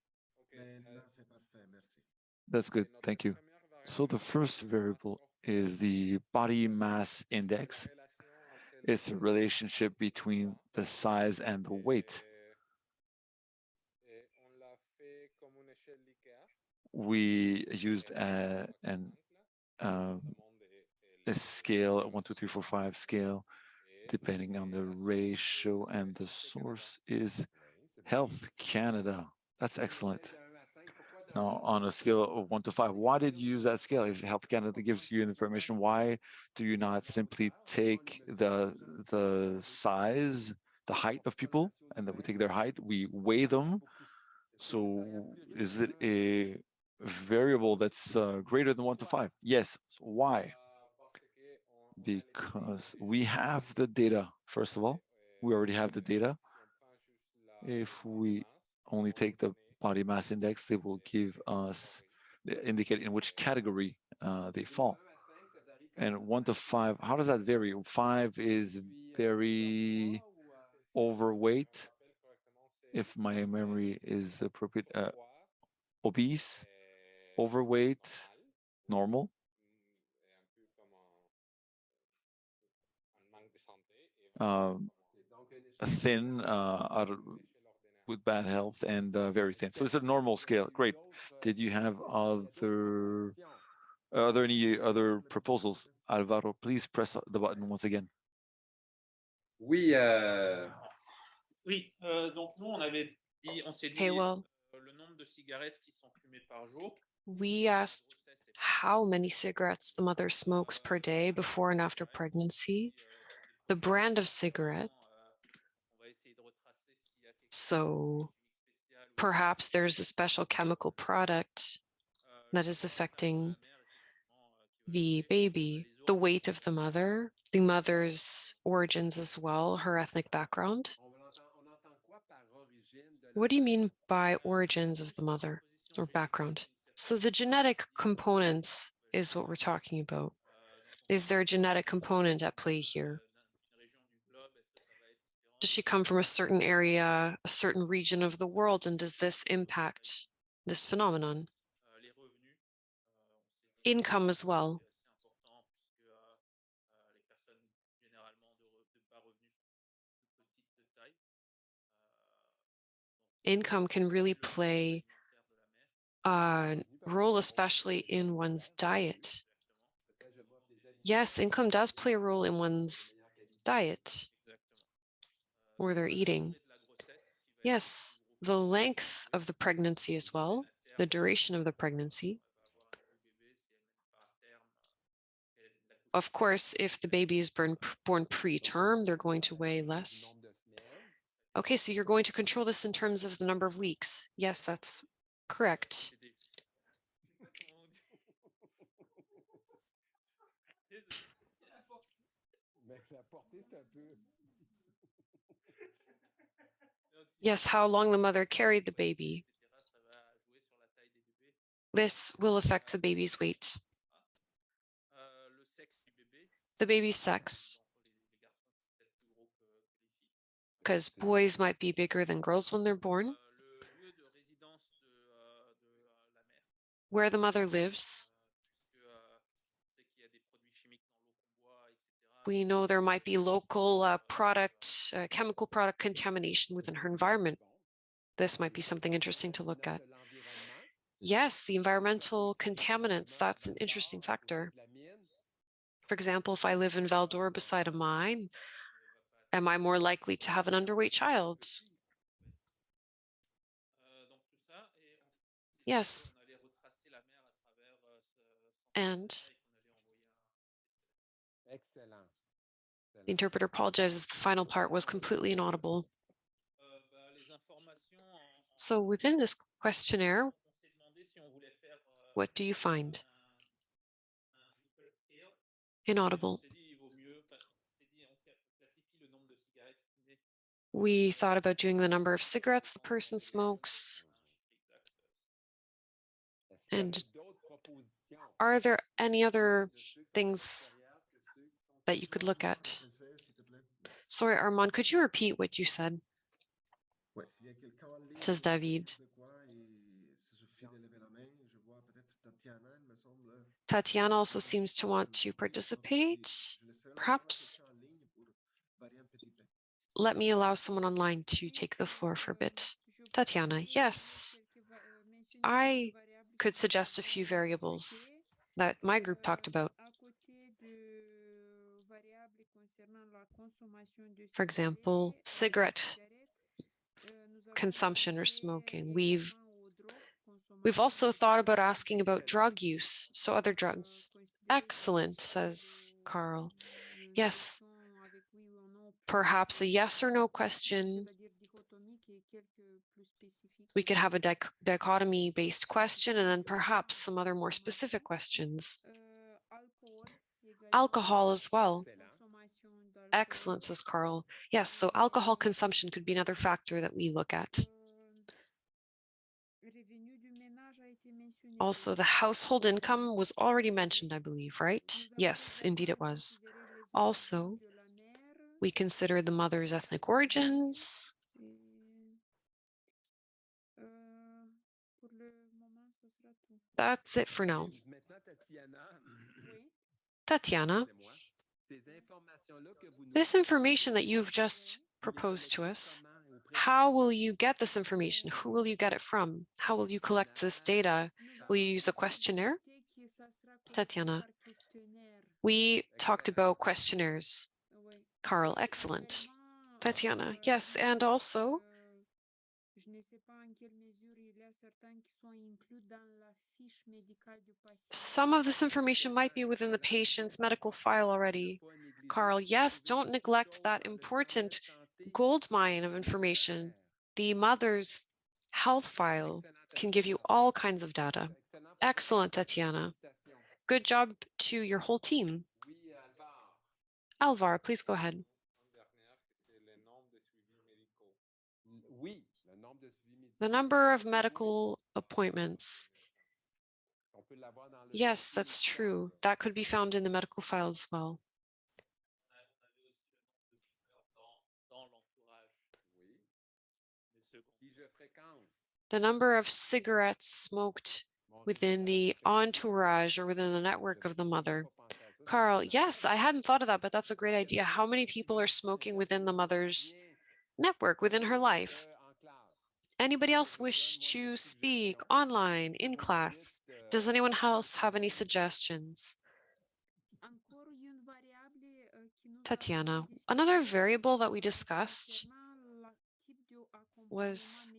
That's good, thank you. So the first variable is the body mass index. It's a relationship between the size and the weight. We used a scale, a 1, 2, 3, 4, 5 scale, depending on the ratio, and the source is Health Canada. That's excellent. Now, on a scale of 1 to 5, why did you use that scale? If Health Canada gives you information, why do you not simply take the size, the height of people, and then we take their height, we weigh them? So is it a variable that's greater than 1 to 5? Yes. So why? Because we have the data, first of all. We already have the data. If we only take the body mass index, they will give us, indicate in which category they fall. And 1 to 5, how does that vary? 5 is very overweight, if my memory is appropriate, obese, overweight, normal. Thin, with bad health, and very thin. So it's a normal scale. Great. Did you have other, are there any other proposals? Alvaro, please press the button once again. Oui. Oui, donc nous, on avait Okay, well, we asked how many cigarettes the mother smokes per day before and after pregnancy, the brand of cigarette. So perhaps there's a special chemical product that is affecting the baby, the weight of the mother's origins as well, her ethnic background. What do you mean by origins of the mother or background? So the genetic components is what we're talking about. Is there a genetic component at play here? Does she come from a certain area, a certain region of the world, and does this impact this phenomenon? Income as well. Income can really play a role, especially in one's diet. Yes, income does play a role in one's diet or their eating. Yes, the length of the pregnancy as well, the duration of the pregnancy. Of course, if the baby is born preterm, they're going to weigh less. Okay, so you're going to control this in terms of the number of weeks. Yes, that's correct. Yes, how long the mother carried the baby. This will affect the baby's weight. The baby's sex. Because boys might be bigger than girls when they're born. Where the mother lives. We know there might be local chemical product contamination within her environment. This might be something interesting to look at. Yes, the environmental contaminants, that's an interesting factor. For example, if I live in Val d'Or beside a mine, am I more likely to have an underweight child? Yes. And the interpreter apologizes, the final part was completely inaudible. So within this questionnaire, what do you find? Inaudible. We thought about doing the number of cigarettes the person smokes. And are there any other things that you could look at? Sorry, Armand, could you repeat what you said? Says David. Tatiana also seems to want to participate, perhaps. Let me allow someone online to take the floor for a bit. Tatiana, yes. I could suggest a few variables that my group talked about. For example, cigarette consumption or smoking. We've also thought about asking about drug use, so other drugs. Excellent, says Carl. Yes, perhaps a yes or no question. We could have a dichotomy-based question and then perhaps some other more specific questions. Alcohol as well. Excellent, says Carl. Yes, so alcohol consumption could be another factor that we look at. Also, the household income was already mentioned, I believe, right? Yes, indeed it was. Also, we consider the mother's ethnic origins. That's it for now. Tatiana, this information that you've just proposed to us, how will you get this information? Who will you get it from? How will you collect this data? Will you use a questionnaire? Tatiana, we talked about questionnaires. Carl, excellent. Tatiana, yes, and also Some of this information might be within the patient's medical file already. Carl, yes, don't neglect that important gold mine of information. The mother's health file can give you all kinds of data. Excellent, Tatiana. Good job to your whole team. Alvar, please go ahead. The number of medical appointments. Yes, that's true. That could be found in the medical file as well. The number of cigarettes smoked within the entourage or within the network of the mother. Carl, yes, I hadn't thought of that, but that's a great idea. How many people are smoking within the mother's network, within her life? Anybody else wish to speak online, in class? Does anyone else have any suggestions? Tatiana, another variable that we discussed was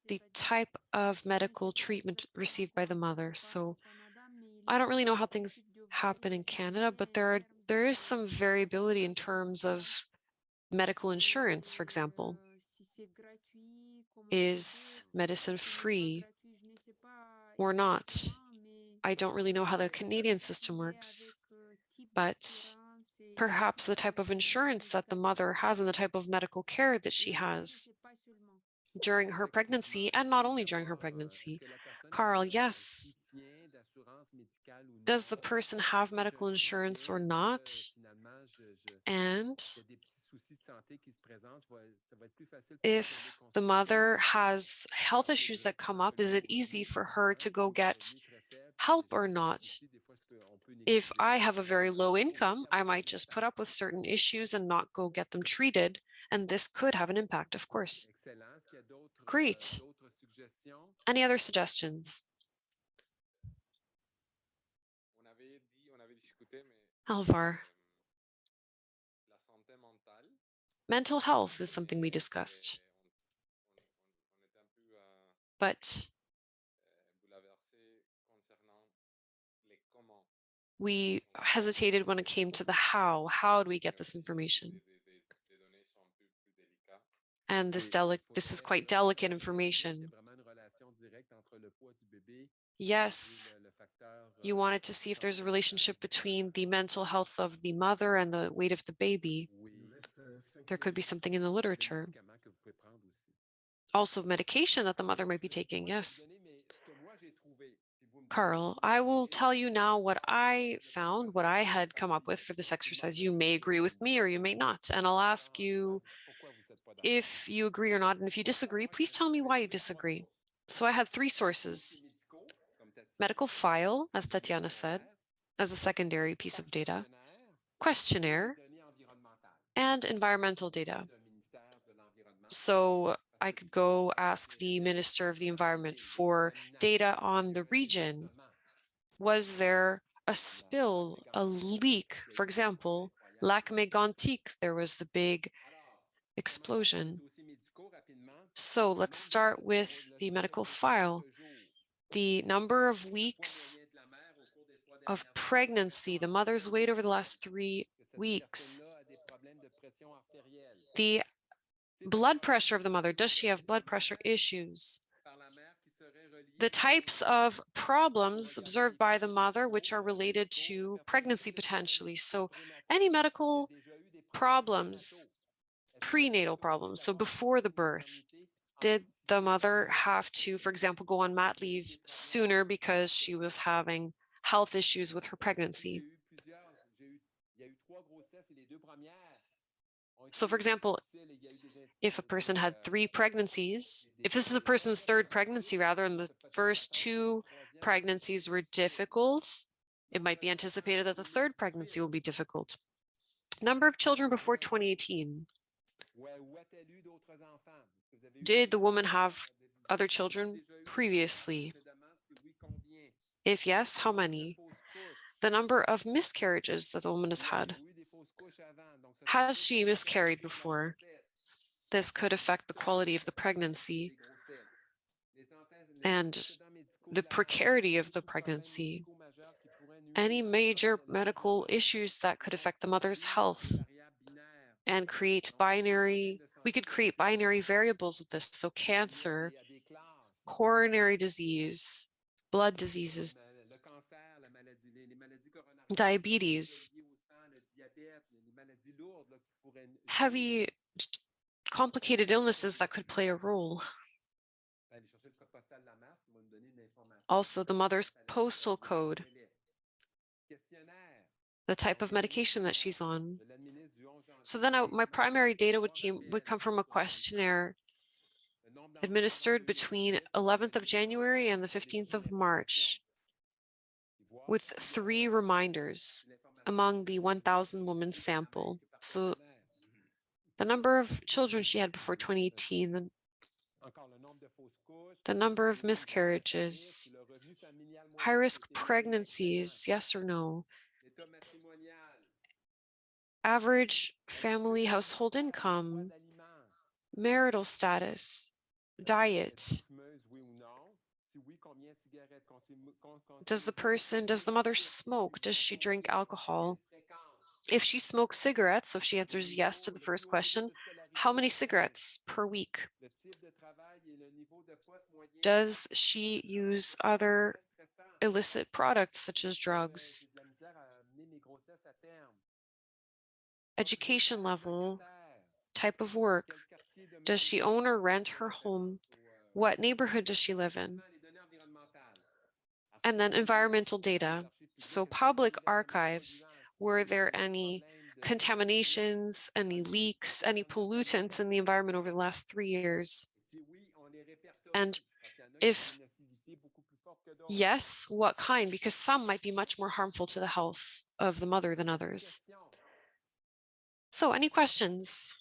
the type of medical treatment received by the mother. So I don't really know how things happen in Canada, but there is some variability in terms of medical insurance, for example. Is medicine free or not? I don't really know how the Canadian system works, but perhaps the type of insurance that the mother has and the type of medical care that she has during her pregnancy, and not only during her pregnancy. Carl, yes. Does the person have medical insurance or not? And if the mother has health issues that come up, is it easy for her to go get help or not? If I have a very low income, I might just put up with certain issues and not go get them treated. And this could have an impact, of course. Great. Any other suggestions? Alvar. Mental health is something we discussed. But we hesitated when it came to the how. How do we get this information? And this is quite delicate information. Yes, you wanted to see if there's a relationship between the mental health of the mother and the weight of the baby. There could be something in the literature. Also, medication that the mother might be taking, yes. Carl, I will tell you now what I found, what I had come up with for this exercise. You may agree with me or you may not. And I'll ask you if you agree or not. And if you disagree, please tell me why you disagree. So I had 3 sources. Medical file, as Tatiana said, as a secondary piece of data, questionnaire, and environmental data. So I could go ask the Minister of the Environment for data on the region. Was there a spill, a leak? For example, Lac Mégantic, there was the big explosion. So let's start with the medical file. The number of weeks of pregnancy, the mother's weight over the last 3 weeks. The blood pressure of the mother, does she have blood pressure issues? The types of problems observed by the mother which are related to pregnancy potentially. So any medical problems, prenatal problems, so before the birth, did the mother have to, for example, go on mat leave sooner because she was having health issues with her pregnancy? So for example, if a person had 3 pregnancies, if this is a person's 3rd pregnancy rather, and the first 2 pregnancies were difficult, it might be anticipated that the 3rd pregnancy will be difficult. Number of children before 2018. Did the woman have other children previously? If yes, how many? The number of miscarriages that the woman has had. Has she miscarried before? This could affect the quality of the pregnancy. and the precarity of the pregnancy, any major medical issues that could affect the mother's health, and we could create binary variables with this. So cancer, coronary disease, blood diseases, diabetes, heavy, complicated illnesses that could play a role. Also, the mother's postal code, the type of medication that she's on. So then my primary data would come from a questionnaire administered between 11th of January and the 15th of March, with 3 reminders among the 1,000 women sample. So the number of children she had before 2018, the number of miscarriages, high-risk pregnancies, yes or no, average family household income, marital status, diet. Does the mother smoke? Does she drink alcohol? If she smokes cigarettes, so if she answers yes to the first question, how many cigarettes per week? Does she use other illicit products such as drugs? Education level, type of work. Does she own or rent her home? What neighborhood does she live in? And then environmental data. So public archives, were there any contaminations, any leaks, any pollutants in the environment over the last 3 years? And if yes, what kind? Because some might be much more harmful to the health of the mother than others. So any questions?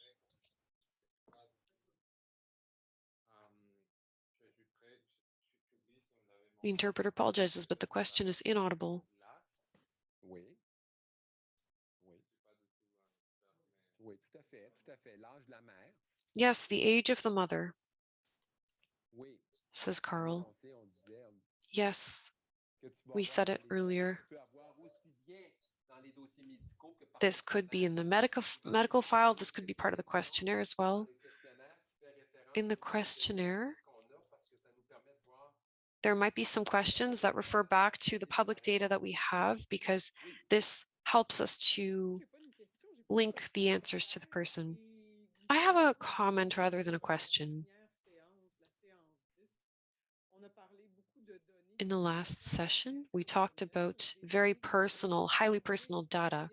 The interpreter apologizes, but the question is inaudible. Yes, the age of the mother, says Carl. Yes, we said it earlier. This could be in the medical file. This could be part of the questionnaire as well. In the questionnaire, there might be some questions that refer back to the public data that we have, because this helps us to link the answers to the person. I have a comment rather than a question. In the last session, we talked about very personal, highly personal data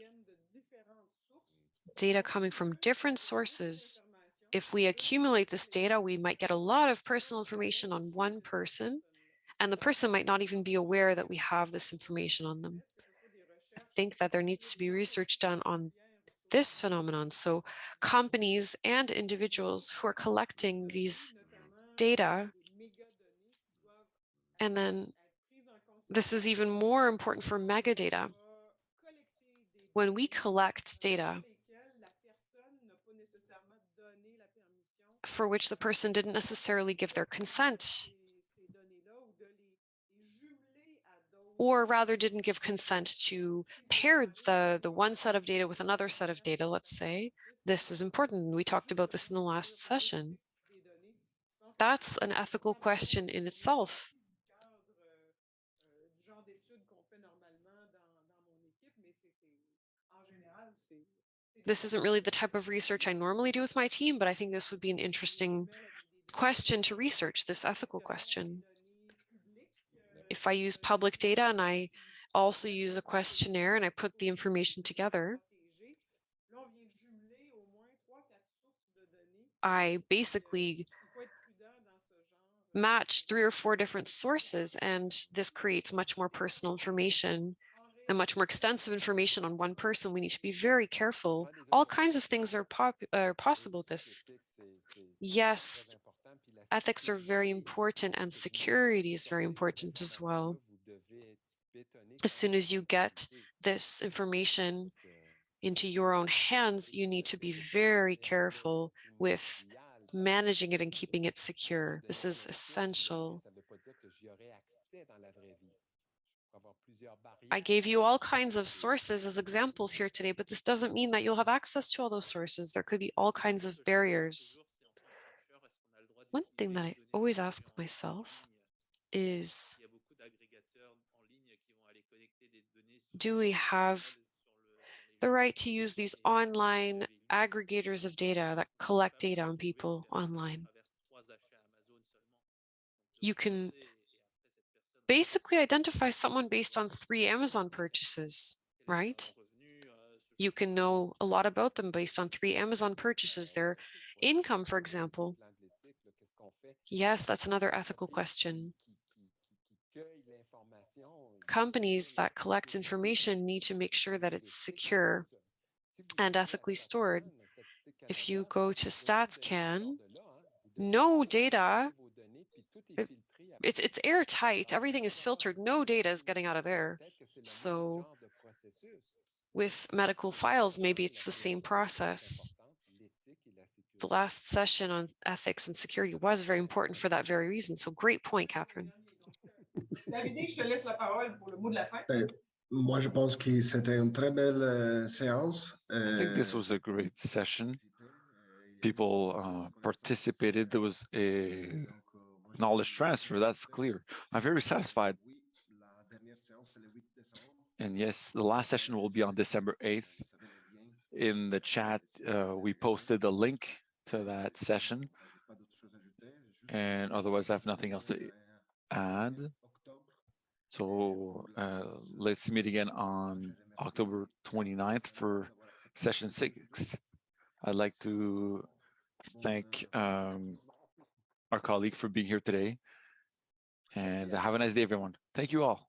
coming from different sources. If we accumulate this data, we might get a lot of personal information on one person, and the person might not even be aware that we have this information on them. I think that there needs to be research done on this phenomenon. So companies and individuals who are collecting these data, and then this is even more important for megadata. When we collect data for which the person didn't necessarily give their consent, or rather didn't give consent to pair the one set of data with another set of data, let's say, this is important. We talked about this in the last session. That's an ethical question in itself. This isn't really the type of research I normally do with my team, but I think this would be an interesting question to research, this ethical question. If I use public data and I also use a questionnaire and I put the information together, I basically match 3 or 4 different sources, and this creates much more personal information and much more extensive information on one person. We need to be very careful. All kinds of things are possible with this. Yes, ethics are very important, and security is very important as well. As soon as you get this information into your own hands, you need to be very careful with managing it and keeping it secure. This is essential. I gave you all kinds of sources as examples here today, but this doesn't mean that you'll have access to all those sources. There could be all kinds of barriers. One thing that I always ask myself is, do we have the right to use these online aggregators of data that collect data on people online? You can basically identify someone based on 3 Amazon purchases, right? You can know a lot about them based on 3 Amazon purchases, their income, for example. Yes, that's another ethical question. Companies that collect information need to make sure that it's secure and ethically stored. If you go to StatsCan, no data, it's airtight. Everything is filtered. No data is getting out of there. So with medical files, maybe it's the same process. The last session on ethics and security was very important for that very reason. So great point, Catherine. Davide, je te laisse la parole pour le mot de la fin. Moi, je pense que c'était une très belle séance. I think this was a great session. People participated. There was a knowledge transfer, that's clear. I'm very satisfied. And yes, the last session will be on December 8th. In the chat, we posted a link to that session. And otherwise, I have nothing else to add. So let's meet again on October 29th for session 6. I'd like to thank our colleague for being here today. And have a nice day, everyone. Thank you all.